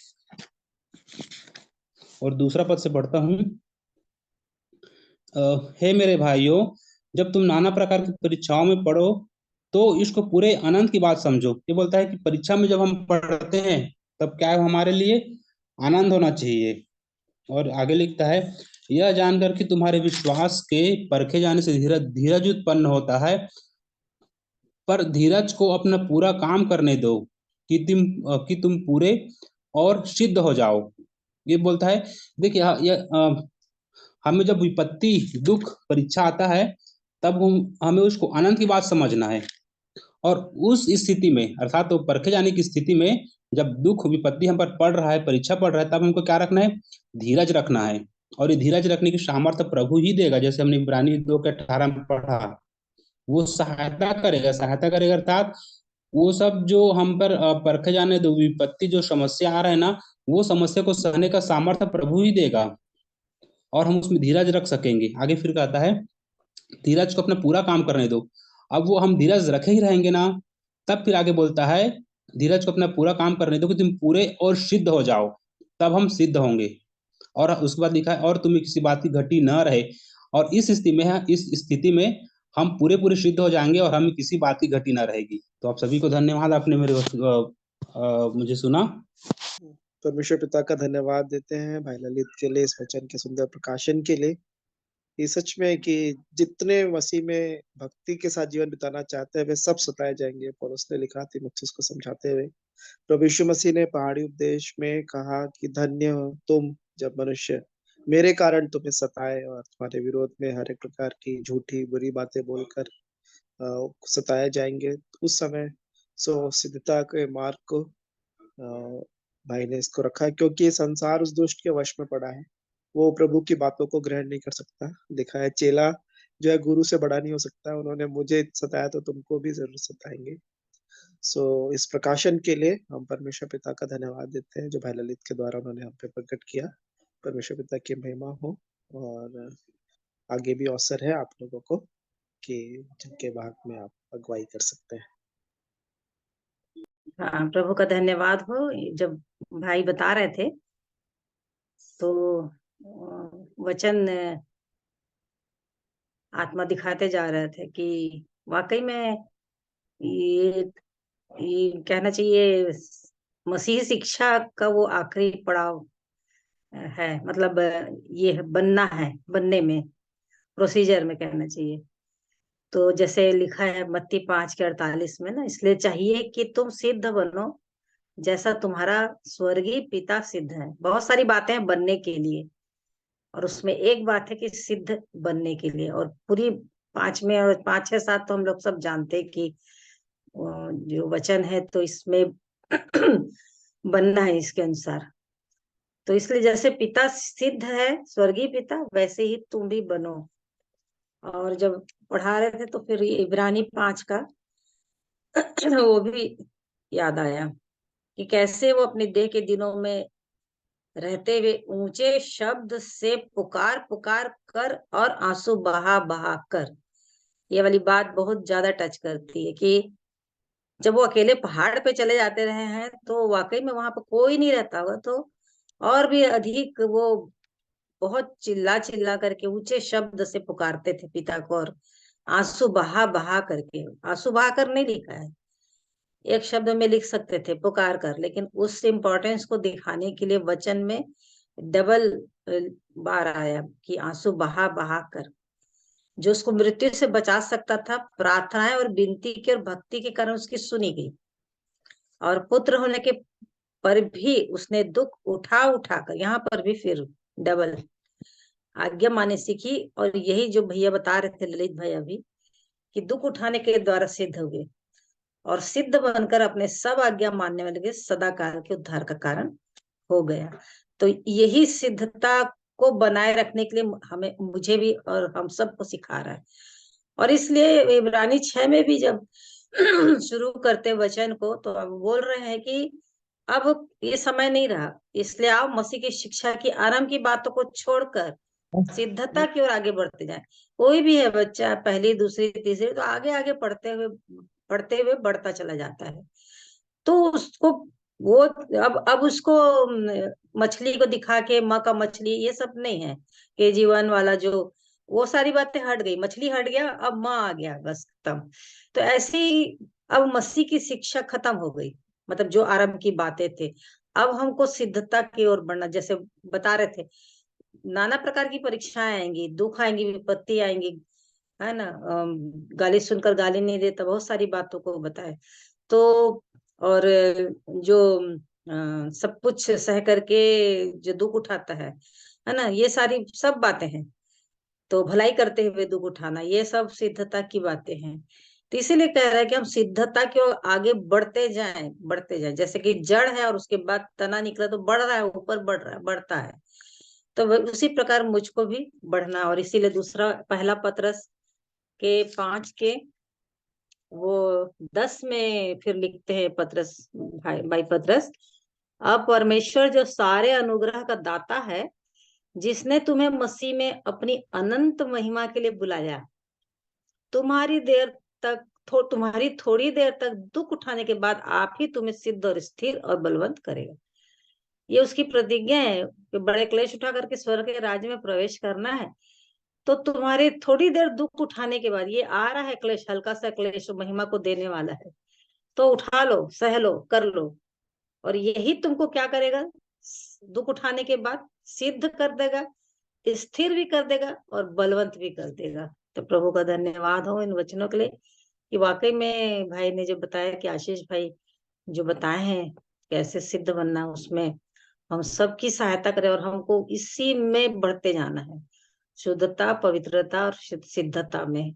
और दूसरा पद से पढ़ता हूँ। हे मेरे भाइयों, जब तुम नाना प्रकार की परीक्षाओं में पढ़ो तो इसको पूरे आनंद की बात समझो। ये बोलता है कि परीक्षा में जब हम पढ़ते हैं तब क्या है, हमारे लिए आनंद होना चाहिए। और आगे लिखता है, यह जानकर कि तुम्हारे विश्वास के परखे जाने से धीरज धीरज उत्पन्न होता है, पर धीरज को अपना पूरा काम करने दो कि तुम पूरे और सिद्ध हो जाओ। ये बोलता है, देखिए हमें जब विपत्ति दुख परीक्षा आता है तब हमें उसको आनंद की बात समझना है। और उस स्थिति में, अर्थात तो परखे जाने की स्थिति में, जब दुख विपत्ति हम पर पड़ रहा है, परीक्षा पड़ रहा है, तब हमको क्या रखना है, धीरज रखना है। और ये धीरज रखने की सामर्थ्य प्रभु ही देगा, जैसे हमने इब्रानी 2 के 18 में पढ़ा। वो सहायता करेगा अर्थात वो सब जो हम पर परखे जाने दो विपत्ति जो समस्या आ रहा है ना, वो समस्या को सहने का सामर्थ्य प्रभु ही देगा और हम उसमें धीरज रख सकेंगे। आगे फिर कहता है, धीरज को अपना पूरा काम करने दो। अब वो हम धीरज रखे ही रहेंगे ना, तब फिर आगे बोलता है, धीरज को अपना पूरा काम करने दो कि तुम पूरे और सिद्ध हो जाओ, तब हम सिद्ध होंगे। और उसके बाद लिखा है, और तुम्हें किसी बात की घटी न रहे। और इस स्थिति में हम पूरे पूरे सिद्ध हो जाएंगे और हमें किसी बात की घटी न रहेगी। तो आप सभी को धन्यवाद, आपने मुझे सुना। परमेश्वर पिता का धन्यवाद देते हैं भाई ललित के लिए, इस वचन के सुंदर प्रकाशन के लिए। ये सच में कि जितने मसीह में भक्ति के साथ जीवन बिताना चाहते हैं वे सब सताए जाएंगे। पौलुस ने लिखा तीमुथियुस को समझाते हुए, प्रभु यीशु मसीह ने पहाड़ी उपदेश में कहा कि धन्य हो तुम जब मनुष्य मेरे कारण तुम्हें सताए और तुम्हारे विरोध में हर एक प्रकार की झूठी बुरी बातें बोलकर सताए जाएंगे। उस समय सिद्धता के मार्ग को भाई ने इसको रखा है, क्योंकि ये संसार उस दुष्ट के वश में पड़ा है। वो प्रभु की बातों को ग्रहण नहीं कर सकता। लिखा है, चेला जो है गुरु से बड़ा नहीं हो सकता। उन्होंने मुझे सताया तो तुमको भी जरूर सताएंगे। इस प्रकाशन के लिए हम परमेश्वर पिता का धन्यवाद देते हैं जो भाई ललित के द्वारा उन्होंने हम पे प्रकट किया। परमेश्वर पिता की महिमा हो। और आगे भी अवसर है आप लोगों को कि जिनके भाग में आप अगुवाई कर सकते हैं। हाँ, प्रभु का धन्यवाद हो। जब भाई बता रहे थे तो वचन आत्मा दिखाते जा रहे थे कि वाकई में ये कहना चाहिए मसीह शिक्षा का वो आखिरी पड़ाव है। मतलब ये बनना है, बनने में प्रोसीजर में कहना चाहिए। तो जैसे लिखा है मत्ती 5 के 48 में ना, इसलिए चाहिए कि तुम सिद्ध बनो जैसा तुम्हारा स्वर्गीय पिता सिद्ध है। बहुत सारी बातें हैं बनने के लिए, और उसमें एक बात है कि सिद्ध बनने के लिए। और पूरी 5 में और 5 6 7 तो हम लोग सब जानते हैं कि जो वचन है तो इसमें बनना है इसके अनुसार। तो इसलिए जैसे पिता सिद्ध है, स्वर्गीय पिता, वैसे ही तुम भी बनो। और जब पढ़ा रहे थे तो फिर ये इब्रानी 5 का वो भी याद आया कि कैसे वो अपने देह के दिनों में रहते हुए ऊंचे शब्द से पुकार पुकार कर और आंसू बहा बहा कर, ये वाली बात बहुत ज्यादा टच करती है कि जब वो अकेले पहाड़ पे चले जाते रहे हैं तो वाकई में वहां पर कोई नहीं रहता होगा, तो और भी अधिक वो बहुत चिल्ला चिल्ला करके ऊंचे शब्द से पुकारते थे पिता को, और आंसू बहा बहा करके, आंसू बहा कर नहीं लिखा है, एक शब्द में लिख सकते थे पुकार कर, लेकिन उस इम्पोर्टेंस को दिखाने के लिए वचन में डबल बार आया कि आंसू बहा बहा कर। जो उसको मृत्यु से बचा सकता था, प्रार्थनाएं और विनती की और भक्ति के कारण उसकी सुनी गई, और पुत्र होने के पर भी उसने दुख उठा उठा कर, यहाँ पर भी फिर डबल आज्ञा माने सीखी। और यही जो भैया बता रहे थे, ललित भैया भी, कि दुख उठाने के द्वारा सिद्ध हुए और सिद्ध बनकर अपने सब आज्ञा मानने वाले के सदा काल के उद्धार का कारण हो गया। तो यही सिद्धता को बनाए रखने के लिए हमें, मुझे भी और हम सबको सिखा रहा है। और इसलिए इब्रानी 6 में भी जब शुरू करते वचन को, तो अब बोल रहे हैं कि अब ये समय नहीं रहा, इसलिए आओ मसीह की शिक्षा की आरंभ की बातों को छोड़कर सिद्धता की ओर आगे बढ़ते जाए। कोई भी है बच्चा, पहली दूसरी तीसरी, तो आगे आगे पढ़ते हुए बढ़ता चला जाता है। तो उसको वो अब उसको मछली को दिखा के माँ का मछली, ये सब नहीं है, KG1 वाला जो, वो सारी बातें हट गई, मछली हट गया, अब माँ आ गया, बस खत्म। तो ऐसे ही अब मसीह की शिक्षा खत्म हो गई, मतलब जो आरंभ की बातें थे, अब हमको सिद्धता की ओर बढ़ना। जैसे बता रहे थे, नाना प्रकार की परीक्षाएं आएंगी, दुख आएंगी, विपत्ति आएंगी, है ना, गाली सुनकर गाली नहीं देता, बहुत सारी बातों को बताए। तो और जो सब कुछ सह करके जो दुख उठाता है ना, ये सारी सब बातें हैं। तो भलाई करते हुए दुख उठाना, ये सब सिद्धता की बातें हैं। तो इसीलिए कह रहा है कि हम सिद्धता की ओर आगे बढ़ते जाएं, बढ़ते जाएं। जैसे कि जड़ है और उसके बाद तना निकला तो बढ़ रहा है, ऊपर बढ़ रहा है, बढ़ता है। तो उसी प्रकार मुझको भी बढ़ना। और इसीलिए दूसरा, पहला पतरस के 5 के वो 10 में फिर लिखते हैं पतरस, भाई पतरस, अब परमेश्वर जो सारे अनुग्रह का दाता है, जिसने तुम्हें मसीह में अपनी अनंत महिमा के लिए बुलाया, तुम्हारी तुम्हारी थोड़ी देर तक दुख उठाने के बाद आप ही तुम्हें सिद्ध और स्थिर और बलवंत करेगा। ये उसकी प्रतिज्ञा है कि बड़े क्लेश उठा करके स्वर्ग के राज्य में प्रवेश करना है। तो तुम्हारे थोड़ी देर दुख उठाने के बाद, ये आ रहा है क्लेश, हल्का सा क्लेश महिमा को देने वाला है, तो उठा लो, सह लो, कर लो। और यही तुमको क्या करेगा, दुख उठाने के बाद सिद्ध कर देगा, स्थिर भी कर देगा और बलवंत भी कर देगा। तो प्रभु का धन्यवाद हो इन वचनों के लिए, कि वाकई में भाई ने जो बताया, कि आशीष भाई जो बताए हैं कैसे सिद्ध बनना, उसमें हम सबकी सहायता करें और हमको इसी में बढ़ते जाना है, शुद्धता, पवित्रता और सिद्धता में।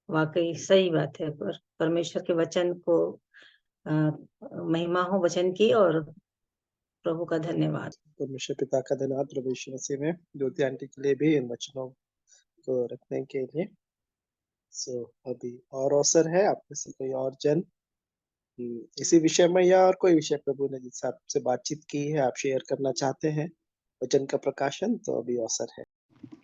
वाकई सही बात है। पर परमेश्वर के वचन को महिमा हो वचन की, और प्रभु का धन्यवाद। परमेश्वर पिता का धन्यवाद प्रभु यीशु मसीह में ज्योति आंटी के लिए भी इन वचनों को रखने के लिए। सो अभी और अवसर है आप में से कोई और जन इसी विषय में या और कोई विषय प्रभु ने जिससे आपसे बातचीत की है, आप शेयर करना चाहते हैं वचन का प्रकाशन, तो अभी अवसर है।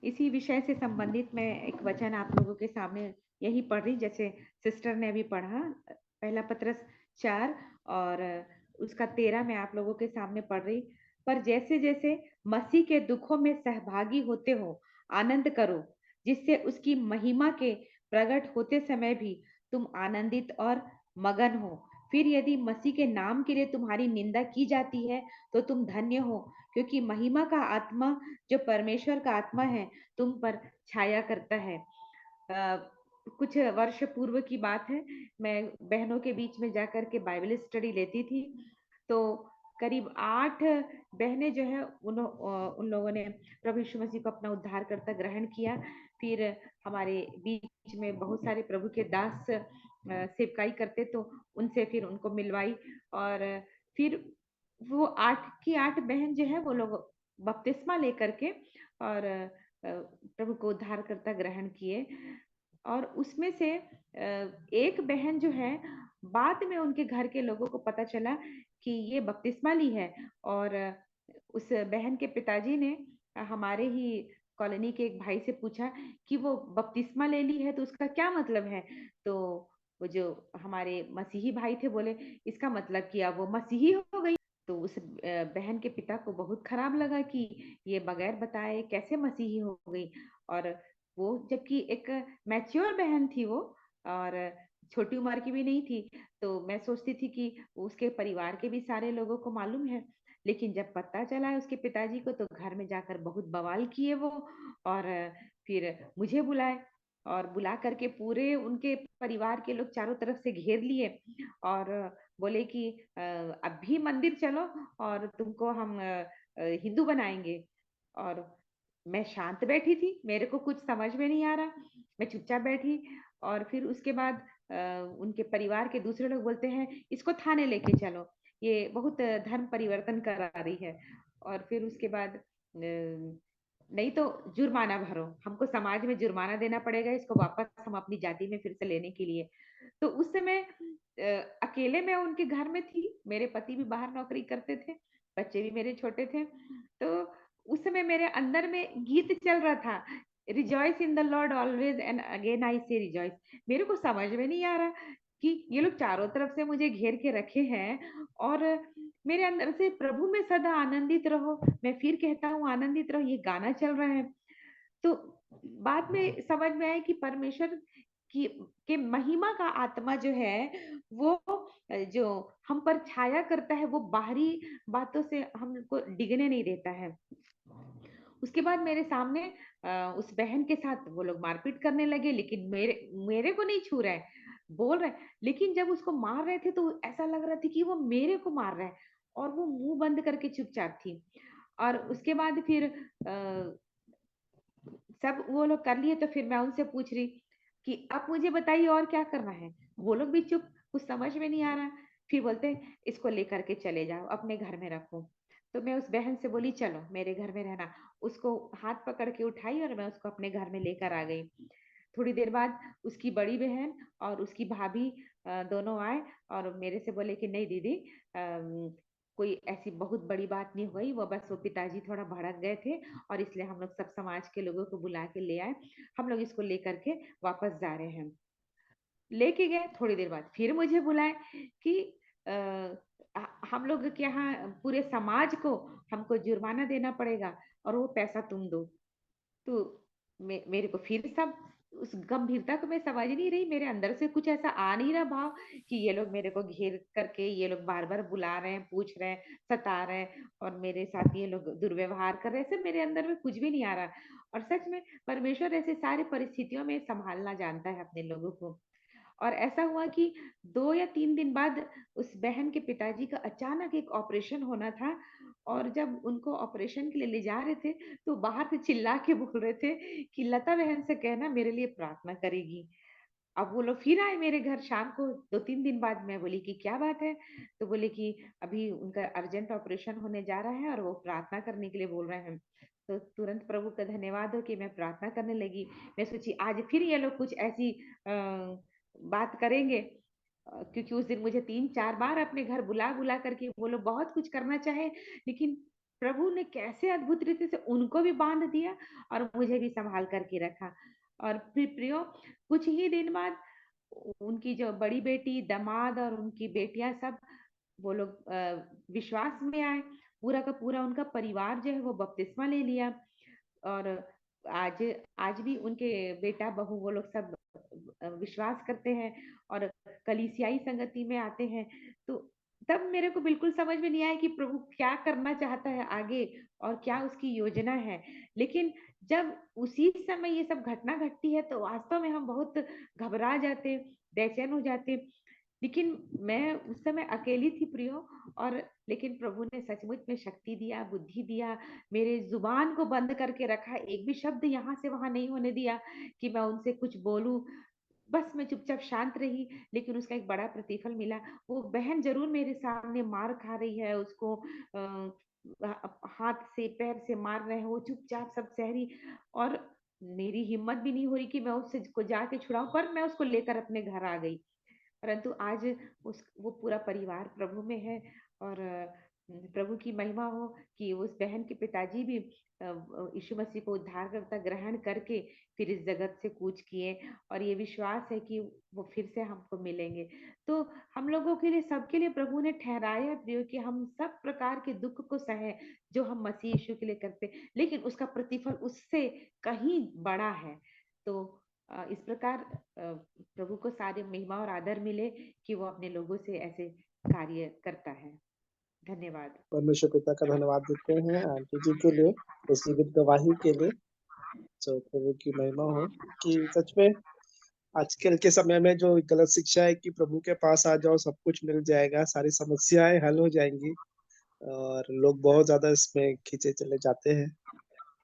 इसी विषय से संबंधित मैं एक वचन आप लोगों के सामने यही पढ़ रही, जैसे सिस्टर ने अभी पढ़ा, पहला पतरस 4 और उसका 13 मैं आप लोगों के सामने पढ़ रही। पर जैसे जैसे मसीह के दुखों में सहभागी होते हो, आनंद करो, जिससे उसकी महिमा के प्रकट होते समय भी तुम आनंदित और मगन हो। फिर यदि मसीह के नाम के लिए तुम्हारी निंदा की जाती है तो तुम धन्य हो, क्योंकि महिमा का आत्मा जो परमेश्वर का आत्मा है तुम पर छाया करता है। कुछ वर्ष पूर्व की बात है, मैं बहनों के बीच में जाकर के बाइबल स्टडी लेती थी, तो करीब 8 बहनें जो है उन लोगों ने प्रभु यीशु मसीह को अपना उद्धारकर्ता ग्रहण किया। फिर हमारे बीच में बहुत सारे प्रभु के दास सेवकाई करते, तो उनसे फिर उनको मिलवाई और फिर वो 8 की 8 बहन जो है वो लोग बपतिस्मा लेकर के और प्रभु को उद्धारकर्ता ग्रहण किए और उसमें से एक बहन जो है बाद में उनके घर के लोगों को पता चला कि ये बपतिस्मा ली है और उस बहन के पिताजी ने हमारे ही कॉलोनी के एक भाई से पूछा कि वो बपतिस्मा ले ली है तो उसका क्या मतलब है। तो वो जो हमारे मसीही भाई थे बोले इसका मतलब कि अब वो मसीही हो गई। तो उस बहन के पिता को बहुत खराब लगा कि ये बगैर बताए कैसे मसीही हो गई। और वो जबकि एक मैच्योर बहन थी वो और छोटी उम्र की भी नहीं थी। तो मैं सोचती थी कि उसके परिवार के भी सारे लोगों को मालूम है। लेकिन जब पता चला है उसके पिताजी को तो घर में जाकर बहुत बवाल किए वो और फिर मुझे बुलाए और बुला करके पूरे उनके परिवार के लोग चारों तरफ से घेर लिए और बोले कि अब भी मंदिर चलो और तुमको हम हिंदू बनाएंगे। और मैं शांत बैठी थी, मेरे को कुछ समझ में नहीं आ रहा, मैं चुपचाप बैठी। और फिर उसके बाद उनके परिवार के दूसरे लोग बोलते हैं इसको थाने लेके चलो, ये बहुत धर्म परिवर्तन करा रही है। और फिर उसके बाद नहीं तो जुर्माना भरो, हमको समाज में जुर्माना देना पड़ेगा इसको वापस हम अपनी जाति में फिर से लेने के लिए। तो उस समय अकेले मैं उनके घर में थी, मेरे पति भी बाहर नौकरी करते थे, बच्चे भी मेरे छोटे थे। तो उस समय मेरे अंदर में गीत चल रहा था, rejoice in the Lord always and again I से रिजॉइस। मेरे को समझ में नहीं आ रहा कि ये लोग चारों तरफ से मुझे घेर के रखे हैं और मेरे अंदर से प्रभु में सदा आनंदित रहो, मैं फिर कहता हूँ आनंदित रहो, ये गाना चल रहा है। तो बाद में समझ में आया कि परमेश्वर की के महिमा का आत्मा जो है वो जो हम पर छाया करता है वो बाहरी बातों से हमको डिगने नहीं देता है। उसके बाद मेरे सामने उस बहन के साथ वो लोग मारपीट करने लगे, लेकिन मेरे मेरे को नहीं छू रहे हैं, बोल रहे हैं। लेकिन जब उसको मार रहे थे तो ऐसा लग रहा था कि वो मेरे को मार रहा है और वो मुंह बंद करके चुपचाप थी। और उसके बाद फिर सब वो लोग कर लिए तो फिर मैं उनसे पूछ रही कि अब मुझे बताइए और क्या करना है। वो लोग भी चुप, कुछ समझ में नहीं आ रहा। फिर बोलते हैं इसको लेकर के चले जाओ अपने घर में रखो। तो मैं उस बहन से बोली चलो मेरे घर में रहना। उसको हाथ पकड़ के उठाई और मैं उसको अपने घर में लेकर आ गई। थोड़ी देर बाद उसकी बड़ी बहन और उसकी भाभी दोनों आए और मेरे से बोले कि नहीं दीदी, कोई ऐसी बहुत बड़ी बात नहीं हुई, वो बस वो पिताजी थोड़ा भड़क गए थे और इसलिए हम लोग सब समाज के लोगों को बुला के ले आए, हम लोग इसको लेकर के वापस जा रहे हैं। लेके गए, थोड़ी देर बाद फिर मुझे बुलाए कि हम लोग के यहाँ पूरे समाज को हमको जुर्माना देना पड़ेगा और वो पैसा तुम दो। तो मेरे को फिर सब उस गंभीरता को मैं समझ नहीं रही, मेरे अंदर से कुछ ऐसा आ नहीं रहा भाव कि ये लोग मेरे को घेर करके ये लोग बार बार बुला रहे हैं, पूछ रहे हैं, सता रहे हैं और मेरे साथ ये लोग दुर्व्यवहार कर रहे हैं। सब मेरे अंदर में कुछ भी नहीं आ रहा। और सच में परमेश्वर ऐसे सारी परिस्थितियों में संभालना जानता है अपने लोगों को। और ऐसा हुआ कि 2 या 3 दिन बाद उस बहन के पिताजी का अचानक एक ऑपरेशन होना था और जब उनको ऑपरेशन के लिए ले जा रहे थे, तो बाहर से चिल्ला के बोल रहे थे कि लता बहन से कहना मेरे लिए प्रार्थना करेगी। अब वो लोग फिर आए मेरे घर शाम को 2-3 दिन बाद। मैं बोली कि क्या बात है? तो बोले कि अभी उनका अर्जेंट ऑपरेशन होने जा रहा है और वो प्रार्थना करने के लिए बोल रहे हैं। तो तुरंत प्रभु का धन्यवाद हो कि मैं प्रार्थना करने लगी। मैं सोची आज फिर ये लोग कुछ ऐसी बात करेंगे, क्योंकि उस दिन मुझे 3-4 बार अपने घर बुला-बुला करके वो लोग बहुत कुछ करना चाहे, लेकिन प्रभु ने कैसे अद्भुत रीति से उनको भी बाँध दिया और मुझे भी सँभाल कर के रखा। और फिर प्रियो कुछ ही दिन बाद उनकी जो बड़ी बेटी, दामाद और उनकी बेटियाँ सब वो लोग विश्वास में आए। पूरा का पूरा उनका परिवार जो है वो बपतिस्मा ले लिया। और आज आज भी उनके बेटा बहू वो लोग सब विश्वास करते हैं और कलीसियाई संगति में आते हैं। तो तब मेरे को बिल्कुल समझ में नहीं आया कि प्रभु क्या करना चाहता है आगे और क्या उसकी योजना है। लेकिन जब उसी समय ये सब घटना घटती है तो वास्तव में हम बहुत घबरा जाते, बेचैन हो जाते। लेकिन मैं उस समय अकेली थी प्रियो। और लेकिन प्रभु ने सचमुच में शक्ति दिया, बुद्धि दिया, मेरे जुबान को बंद करके रखा, एक भी शब्द यहाँ से वहां नहीं होने दिया कि मैं उनसे कुछ बोलूं। बस मैं चुपचाप शांत रही, लेकिन उसका एक बड़ा प्रतिफल मिला। वो बहन ज़रूर मेरे सामने मार खा रही है, उसको हाथ से, पैर से मार रहे हैं, वो चुपचाप सब सह रही, और मेरी हिम्मत भी नहीं हो रही कि मैं उससे को जाके छुड़ाऊँ, पर मैं उसको लेकर अपने घर आ गई। परंतु आज वो पूरा परिवार प्रभु में है, और प्रभु की महिमा हो कि उस बहन के पिताजी भी यीशु मसीह को उद्धारकर्ता ग्रहण करके फिर इस जगत से कूच किए, और ये विश्वास है कि वो फिर से हमको मिलेंगे। तो हम लोगों के लिए, सबके लिए प्रभु ने ठहराया दियो कि हम सब प्रकार के दुख को सहे जो हम मसीह यीशु के लिए करते, लेकिन उसका प्रतिफल उससे कहीं बड़ा है। तो इस प्रकार प्रभु को सारी महिमा और आदर मिले कि वो अपने लोगों से ऐसे कार्य करता है। धन्यवाद। परमेश्वर पिता का धन्यवाद देते हैं आंटी जी के लिए, उस जीवित गवाही के लिए। तो प्रभु की महिमा हो कि सच में आजकल के समय में जो गलत शिक्षा है कि प्रभु के पास आ जाओ सब कुछ मिल जाएगा, सारी समस्याएं हल हो जाएंगी, और लोग बहुत ज्यादा इसमें खींचे चले जाते हैं,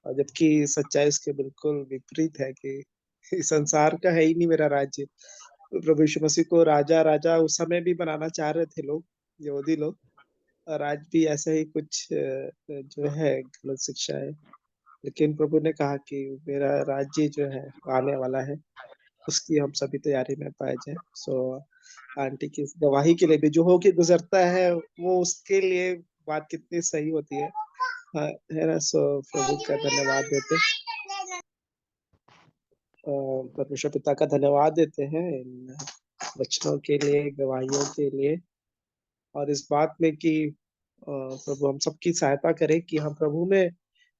और जबकि सच्चाई उसके बिल्कुल विपरीत है कि इस संसार का है ही नहीं मेरा राज्य। प्रभु यीशु मसीह को राजा राजा उस समय भी बनाना चाह रहे थे लोग, यहूदी लोग, और आज भी ऐसा ही कुछ जो है गलत शिक्षा है। लेकिन प्रभु ने कहा कि मेरा राज्य जो है आने वाला है, उसकी हम सभी तैयारी में पाए जाए। सो आंटी की इस गवाही के लिए भी जो हो के गुजरता है, वो उसके लिए बात कितनी सही होती है। है ना। सो प्रभु का धन्यवाद देते, परमेश्वर पिता का धन्यवाद देते हैं इन वचनों के लिए, गवाहियों के लिए, और इस बात में कि प्रभु हम सबकी सहायता करे कि हम प्रभु में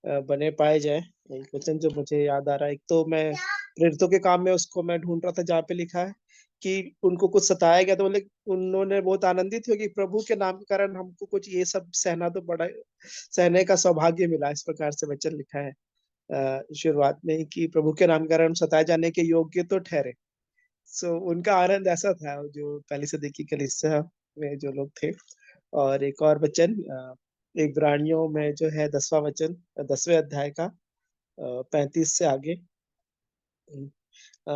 बने पाए जाए। एक वचन जो मुझे याद आ रहा है, एक तो मैं प्रेरितों के काम में उसको मैं ढूंढ रहा था जहाँ पे लिखा है कि उनको कुछ सताया गया, तो बोले उन्होंने बहुत आनंदित हुए कि प्रभु के नाम के कारण हमको कुछ ये सब सहना तो बड़ा सहने का सौभाग्य मिला। इस प्रकार से वचन लिखा है शुरुआत में ही कि प्रभु के नाम के कारण सताए जाने के योग्य तो ठहरे। सो उनका आनंद ऐसा था, जो पहली सदी की कलीसिया में जो लोग थे। और एक और वचन इब्रानियों में जो है 10वां वचन, 10वें अध्याय का 35 से आगे,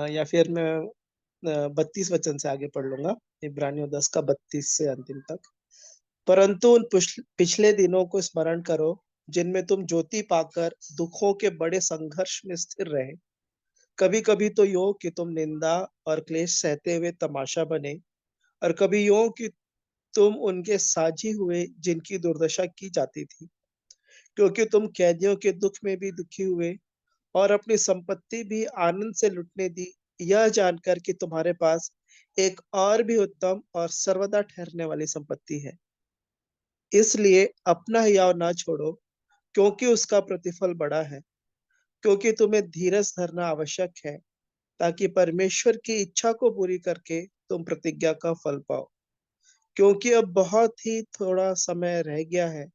या फिर मैं 32 वचन से आगे पढ़ लूंगा। इब्रानियों 10 का 32 से अंतिम तक। परंतु उन पिछले दिनों को स्मरण करो जिनमें तुम ज्योति पाकर दुखों के बड़े संघर्ष में स्थिर रहे। कभी कभी तो यो कि तुम निंदा और क्लेश सहते हुए तमाशा बने, और कभी यो कि तुम उनके साझी हुए जिनकी दुर्दशा की जाती थी, क्योंकि तुम कैदियों के दुख में भी दुखी हुए और अपनी संपत्ति भी आनंद से लुटने दी, यह जानकर कि तुम्हारे पास एक और भी उत्तम और सर्वदा ठहरने वाली संपत्ति है। इसलिए अपना हियाव ना छोड़ो, क्योंकि उसका प्रतिफल बड़ा है। क्योंकि तुम्हें धीरज धरना आवश्यक है, ताकि परमेश्वर की इच्छा को पूरी करके तुम प्रतिज्ञा का फल पाओ। क्योंकि अब बहुत ही थोड़ा समय रह गया है,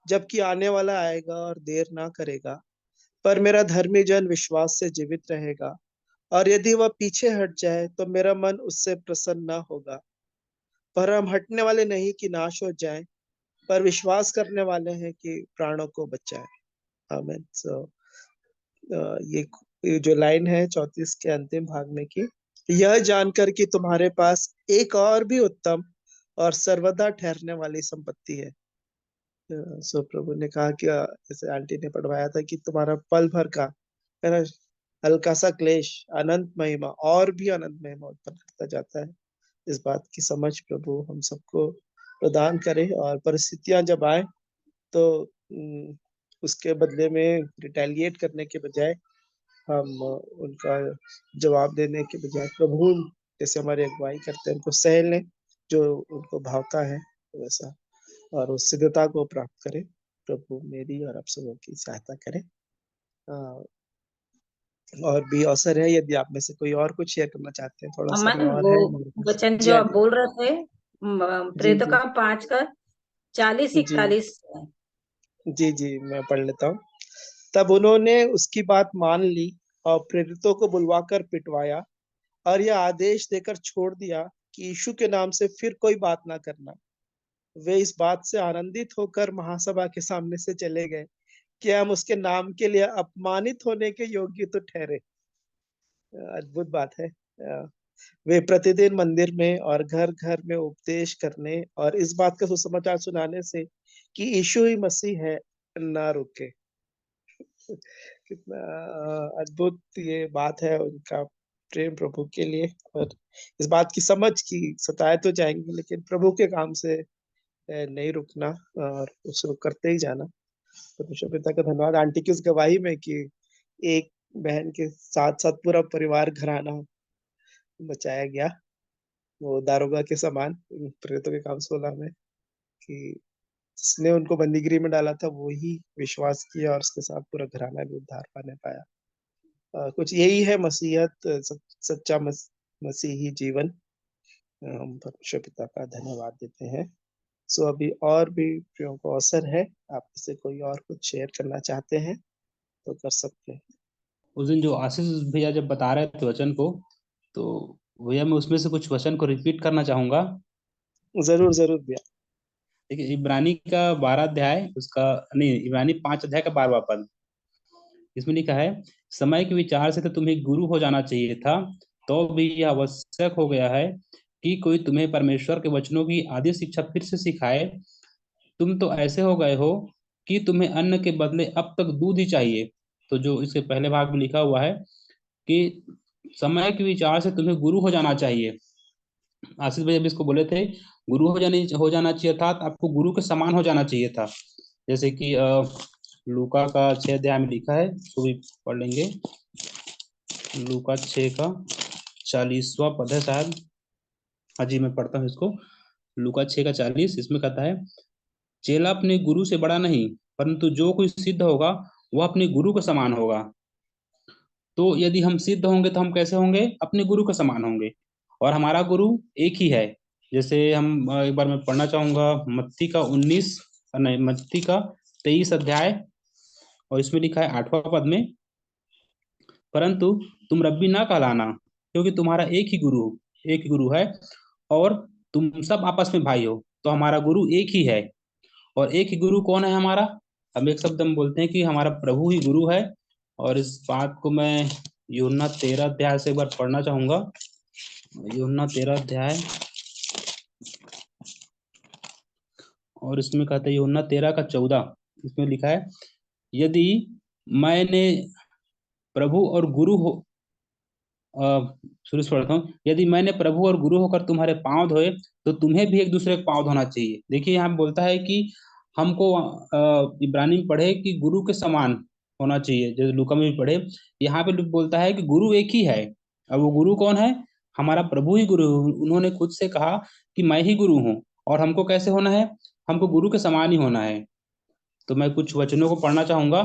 जबकि आने वाला आएगा और देर ना करेगा। पर मेरा धर्मी जन विश्वास से जीवित रहेगा, और यदि वह पीछे हट जाए तो मेरा मन उससे प्रसन्न न होगा। पर हम हटने वाले नहीं कि नाश हो जाए, पर विश्वास करने वाले हैं कि प्राणों को बचाए। आमीन। सो ये जो लाइन है 34 के अंतिम भाग में की, यह जानकर कि तुम्हारे पास एक और भी उत्तम और सर्वदा ठहरने वाली संपत्ति है। सो प्रभु ने कहा कि जैसे आंटी ने पढ़वाया था कि तुम्हारा पल भर का, है ना, हल्का सा क्लेश अनंत महिमा और भी अनंत महिमा उत्पन्न करता जाता है। इस बात की समझ प्रभु हम सबको प्रदान करे, और परिस्थितियां जब आए तो उसके बदले में रिटेलिएट करने के बजाय हम उनका जवाब देने के बजाय प्रभु जैसे हमारी अगुवाई करते हैं उनको सह लें, जो उनको भावता है वैसा, और उस सिद्धता को प्राप्त करें। प्रभु मेरी और आप सबों की सहायता करें। और भी अवसर है यदि आप में से कोई और कुछ शेयर करना चाहते हैं, थोड़ा अमन, समय और वो है हमारे पास। वचन जी जो आप आंटी। बोल रहे थे जी प्रेरितों जी का 5 का 40 जी 41। जी जी मैं पढ़ लेता हूँ। तब उन्होंने उसकी बात मान ली और प्रेरितों को बुलवाकर पिटवाया, और यह आदेश देकर छोड़ दिया कि यीशु के नाम से फिर कोई बात ना करना। वे इस बात से आनंदित होकर महासभा के सामने से चले गए कि हम उसके नाम के लिए अपमानित होने के योग्य तो ठहरे। अद्भुत बात है। वे प्रतिदिन मंदिर में और घर घर में उपदेश करने और इस बात का सुसमाचार सुनाने से कि यीशु ही मसीह है ना रुके। कितना अद्भुत ये बात है उनका प्रेम प्रभु के लिए, और इस बात की समझ की सताए तो जाएंगे लेकिन प्रभु के काम से नहीं रुकना और उसको करते ही जाना। परमेश्वर पिता का धन्यवाद आंटी की उस गवाही में कि एक बहन के साथ साथ पूरा परिवार घराना बचाया गया, वो दारोगा के समान प्रेरितों के काम 16 में, कि जिसने उनको बंदीगिरी में डाला था वो ही विश्वास किया और उसके साथ पूरा घराना भी उद्धार पाने पाया। कुछ यही है मसीहत, सच्चा मसीही जीवन। हम परमेश्वर पिता का धन्यवाद देते हैं। सो अभी और भी प्रियों को अवसर है, आप से कोई और कुछ शेयर करना चाहते हैं तो कर सकते हैं। उस दिन जो आशीष भैया जब बता रहे थे वचन को, तो भैया मैं उसमें से कुछ वचन को रिपीट करना चाहूंगा। जरूर जरूर भैया। देखिए इब्रानी का 12 अध्याय उसका नहीं, इब्रानी 5 अध्याय का 12वां पद, इसमें लिखा है, समय के विचार से तो तुम्हें गुरु हो जाना चाहिए था, तो भी यह आवश्यक हो गया है कि कोई तुम्हें परमेश्वर के वचनों की आदि शिक्षा फिर से सिखाए। तुम तो ऐसे हो गए हो कि तुम्हें अन्न के बदले अब तक दूध ही चाहिए। तो जो इसके पहले भाग में लिखा हुआ है कि समय के विचार से तुम्हें गुरु हो जाना चाहिए, आशीष भाई अभी इसको बोले थे, गुरु हो जाना चाहिए था, आपको गुरु के समान हो जाना चाहिए था। जैसे कि लूका का 6 अध्याय में लिखा है, उसको भी पढ़ लेंगे। लूका 6 का 40वां पद है शायद, हाँ जी मैं पढ़ता हूँ इसको। लूका 6 का 40, इसमें कहता है, चेला अपने गुरु से बड़ा नहीं, परंतु जो कोई सिद्ध होगा वह अपने गुरु के समान होगा। तो यदि हम सिद्ध होंगे तो हम कैसे होंगे? अपने गुरु के समान होंगे, और हमारा गुरु एक ही है। जैसे हम एक बार मैं पढ़ना चाहूंगा मत्ती का 19 नहीं मत्ती का 23 अध्याय, और इसमें लिखा है 8वां पद में, परंतु तुम रब्बी ना कहलाना, क्योंकि तुम्हारा एक ही गुरु है, और तुम सब आपस में भाई हो। तो हमारा गुरु एक ही है, और एक ही गुरु कौन है हमारा? हम एक शब्द में बोलते हैं कि हमारा प्रभु ही गुरु है। और इस बात को मैं यूहन्ना 13 अध्याय से एक बार पढ़ना चाहूंगा। यूहन्ना 13 अध्याय, और इसमें कहते हैं यूहन्ना 13 का 14, इसमें लिखा है, यदि मैंने प्रभु और गुरु हो शुरू से पढ़ता हूँ, यदि मैंने प्रभु और गुरु होकर तुम्हारे पांव धोए तो तुम्हें भी एक दूसरे के पांव धोना चाहिए। देखिए यहाँ बोलता है कि हमको इब्रानी में पढ़े कि गुरु के समान होना चाहिए, जैसे लूका में भी पढ़े, यहाँ पे बोलता है कि गुरु एक ही है। और वो गुरु कौन है? हमारा प्रभु ही गुरु। उन्होंने खुद से कहा कि मैं ही गुरु हूँ, और हमको कैसे होना है? हमको गुरु के समान ही होना है। तो मैं कुछ वचनों को पढ़ना चाहूंगा,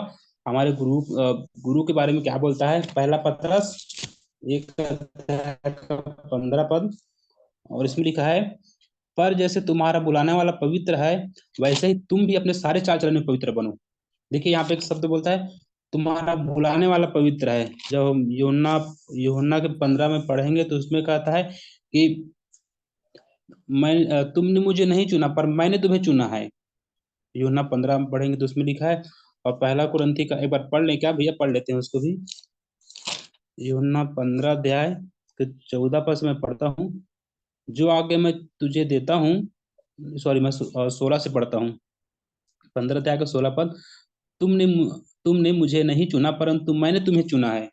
हमारे गुरु के बारे में क्या बोलता है। पहला पतरस 1 अध्याय का 15 पद, और इसमें लिखा है, पर जैसे तुम्हारा बुलाने वाला पवित्र है वैसे ही तुम भी अपने सारे चाल चलन में पवित्र बनो। देखिए यहाँ पे एक शब्द बोलता है, तुम्हारा बुलाने वाला पवित्र है। जब हम यूहन्ना के 15 में पढ़ेंगे तो उसमें कहता है कि तुमने मुझे नहीं चुना पर मैंने तुम्हें चुना है। यूहन्ना 15 में पढ़ेंगे तो उसमें लिखा है। और पहला कुरिन्थी का एक बार पढ़ लें क्या भैया? पढ़ लेते हैं उसको भी। यूहन्ना 15 अध्याय के 14 पद से मैं पढ़ता हूँ, जो आगे मैं तुझे देता हूँ, सॉरी मैं 16 से पढ़ता हूँ। 15 अध्याय का 16 पद, तुमने मुझे नहीं चुना परंतु मैंने तुम्हें चुना है।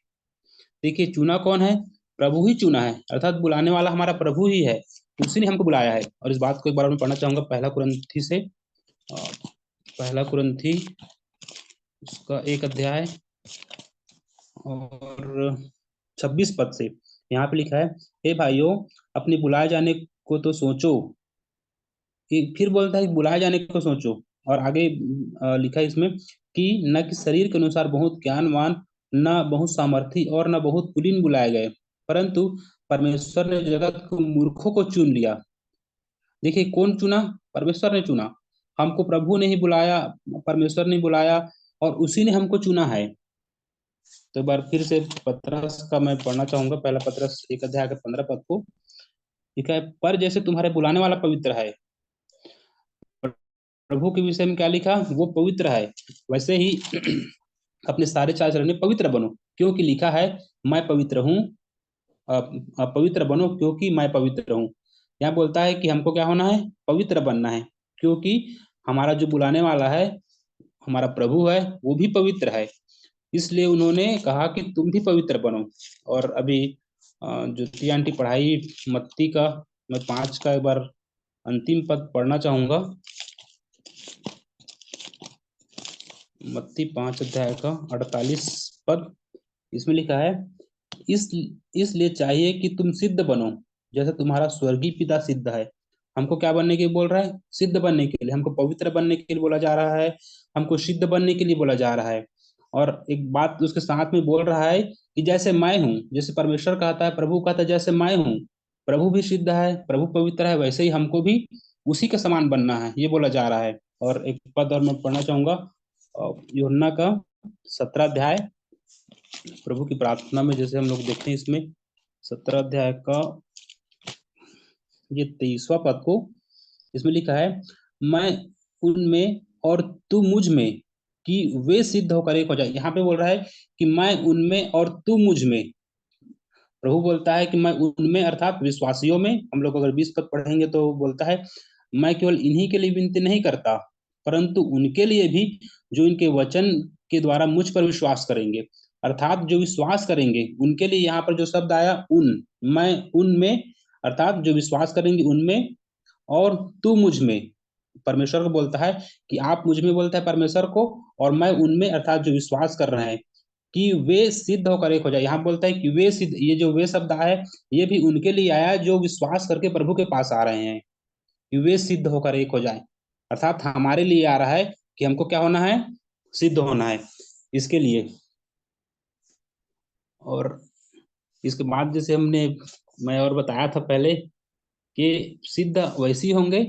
देखिए चुना कौन है? प्रभु ही चुना है, अर्थात बुलाने वाला हमारा प्रभु ही है, उसी ने हमको बुलाया है। और इस बात को एक बार मैं पढ़ना चाहूंगा पहला कुरिन्थी से, पहला कुरिन्थी उसका 1 अध्याय और 26 पद से यहाँ पे लिखा है, हे भाइयों अपने बुलाए जाने को तो सोचो। फिर बोलता है बुलाए जाने को सोचो, और आगे लिखा है इसमें कि न कि शरीर के अनुसार बहुत ज्ञानवान, न बहुत सामर्थी और न बहुत कुलीन बुलाए गए, परंतु परमेश्वर ने जगत को मूर्खों को चुन लिया। देखिए कौन चुना? परमेश्वर ने चुना। हमको प्रभु ने ही बुलाया, परमेश्वर ने बुलाया, और उसी ने हमको चुना है। तो एक बार फिर से पतरस का मैं पढ़ना चाहूंगा, पहला पतरस 1 अध्याय के 15 पद को लिखा है, पर जैसे तुम्हारे बुलाने वाला पवित्र है। प्रभु के विषय में क्या लिखा? वो पवित्र है, वैसे ही अपने सारे चाल चलन में पवित्र बनो, क्योंकि लिखा है मैं पवित्र हूँ पवित्र बनो क्योंकि मैं पवित्र हूँ। यहाँ बोलता है कि हमको क्या होना है, पवित्र बनना है, क्योंकि हमारा जो बुलाने वाला है, हमारा प्रभु है, वो भी पवित्र है। इसलिए उन्होंने कहा कि तुम भी पवित्र बनो। और अभी जो टी आंटी पढ़ाई मत्ती का, मैं 5 का एक बार अंतिम पद पढ़ना चाहूंगा। मत्ती 5 अध्याय का 48 पद, इसमें लिखा है, इसलिए चाहिए कि तुम सिद्ध बनो जैसे तुम्हारा स्वर्गीय पिता सिद्ध है। हमको क्या बनने के लिए बोल रहा है, सिद्ध बनने के लिए, हमको पवित्र बनने के लिए बोला जा रहा है, हमको सिद्ध बनने के लिए बोला जा रहा है। और एक बात उसके साथ में बोल रहा है कि जैसे मैं हूँ, जैसे परमेश्वर कहता है, प्रभु कहता है जैसे मैं हूँ, प्रभु भी सिद्ध है, प्रभु पवित्र है, वैसे ही हमको भी उसी के समान बनना है, ये बोला जा रहा है। और एक पद और मैं पढ़ना चाहूंगा, यूहन्ना का 17 अध्याय, प्रभु की प्रार्थना में जैसे हम लोग देखते हैं, इसमें 17 अध्याय का ये 23वां पद को, इसमें लिखा है, मैं उनमें और तू मुझ में, कि वे सिद्ध होकर एक हो जाए। यहाँ पे बोल रहा है कि मैं उनमें और तू मुझ में। प्रभु बोलता है कि मैं उनमें अर्थात विश्वासियों में। हम लोग अगर 20 पद पढ़ेंगे तो बोलता है, मैं केवल इन्हीं के लिए विनती नहीं करता, परंतु उनके लिए भी जो इनके वचन के द्वारा मुझ पर विश्वास करेंगे। अर्थात जो विश्वास करेंगे उनके लिए यहाँ पर जो शब्द आया उन, मैं उनमें, अर्थात जो विश्वास करेंगे उनमें, और तू मुझ में, परमेश्वर को बोलता है कि आप मुझ में, बोलता है परमेश्वर को, और मैं उनमें, अर्थात जो विश्वास कर रहे हैं, कि वे सिद्ध होकर एक हो जाए। यहाँ बोलता है कि वे सिद्ध, ये जो वे शब्द आया है, ये भी उनके लिए आया है जो विश्वास करके प्रभु के पास आ रहे हैं, कि वे सिद्ध होकर एक हो जाए। अर्थात हमारे लिए आ रहा है कि हमको क्या होना है, सिद्ध होना है इसके लिए। और इसके बाद जैसे मैं और बताया था पहले कि सिद्ध वैसे ही होंगे,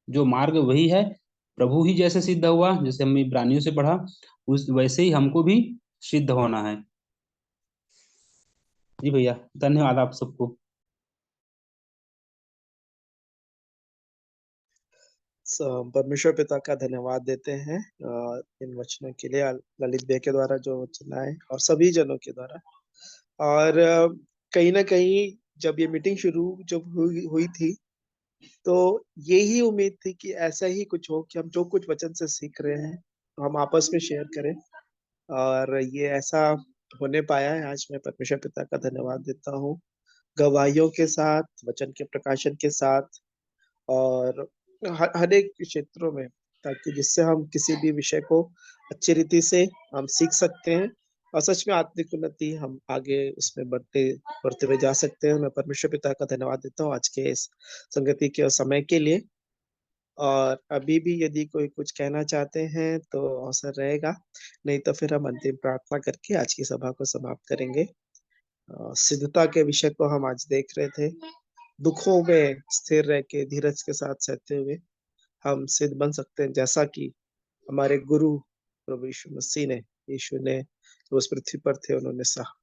जो मार्ग वही है, प्रभु ही जैसे सिद्ध हुआ, जैसे हमने इब्रानियों से पढ़ा, उस वैसे ही हमको भी सिद्ध होना है। जी भैया, धन्यवाद आप सबको। परमेश्वर पिता का धन्यवाद देते हैं इन वचनों के लिए, ललित भैया के द्वारा जो वचन आए और सभी जनों के द्वारा। और कहीं ना कहीं जब ये मीटिंग शुरू जब हुई थी, तो यही उम्मीद थी कि ऐसा ही कुछ हो, कि हम जो कुछ वचन से सीख रहे हैं तो हम आपस में शेयर करें, और ये ऐसा होने पाया है। आज मैं परमेश्वर पिता का धन्यवाद देता हूँ, गवाहियों के साथ, वचन के प्रकाशन के साथ, और हर एक क्षेत्रों में, ताकि जिससे हम किसी भी विषय को अच्छी रीति से हम सीख सकते हैं, और सच में आत्मिक उन्नति हम आगे उसमें बढ़ते बढ़ते हुए जा सकते हैं। मैं परमेश्वर पिता का धन्यवाद देता हूँ आज के इस संगति के और समय के लिए। और अभी भी यदि कोई कुछ कहना चाहते हैं तो अवसर रहेगा, नहीं तो फिर हम अंतिम प्रार्थना करके आज की सभा को समाप्त करेंगे। सिद्धता के विषय को हम आज देख रहे थे। दुखों में स्थिर रह के धीरज के साथ सहते हुए हम सिद्ध बन सकते हैं, जैसा कि हमारे गुरु प्रभु यीशु मसीह ने, यीशु ने जो उस पृथ्वी पर थे उन्होंने सहा।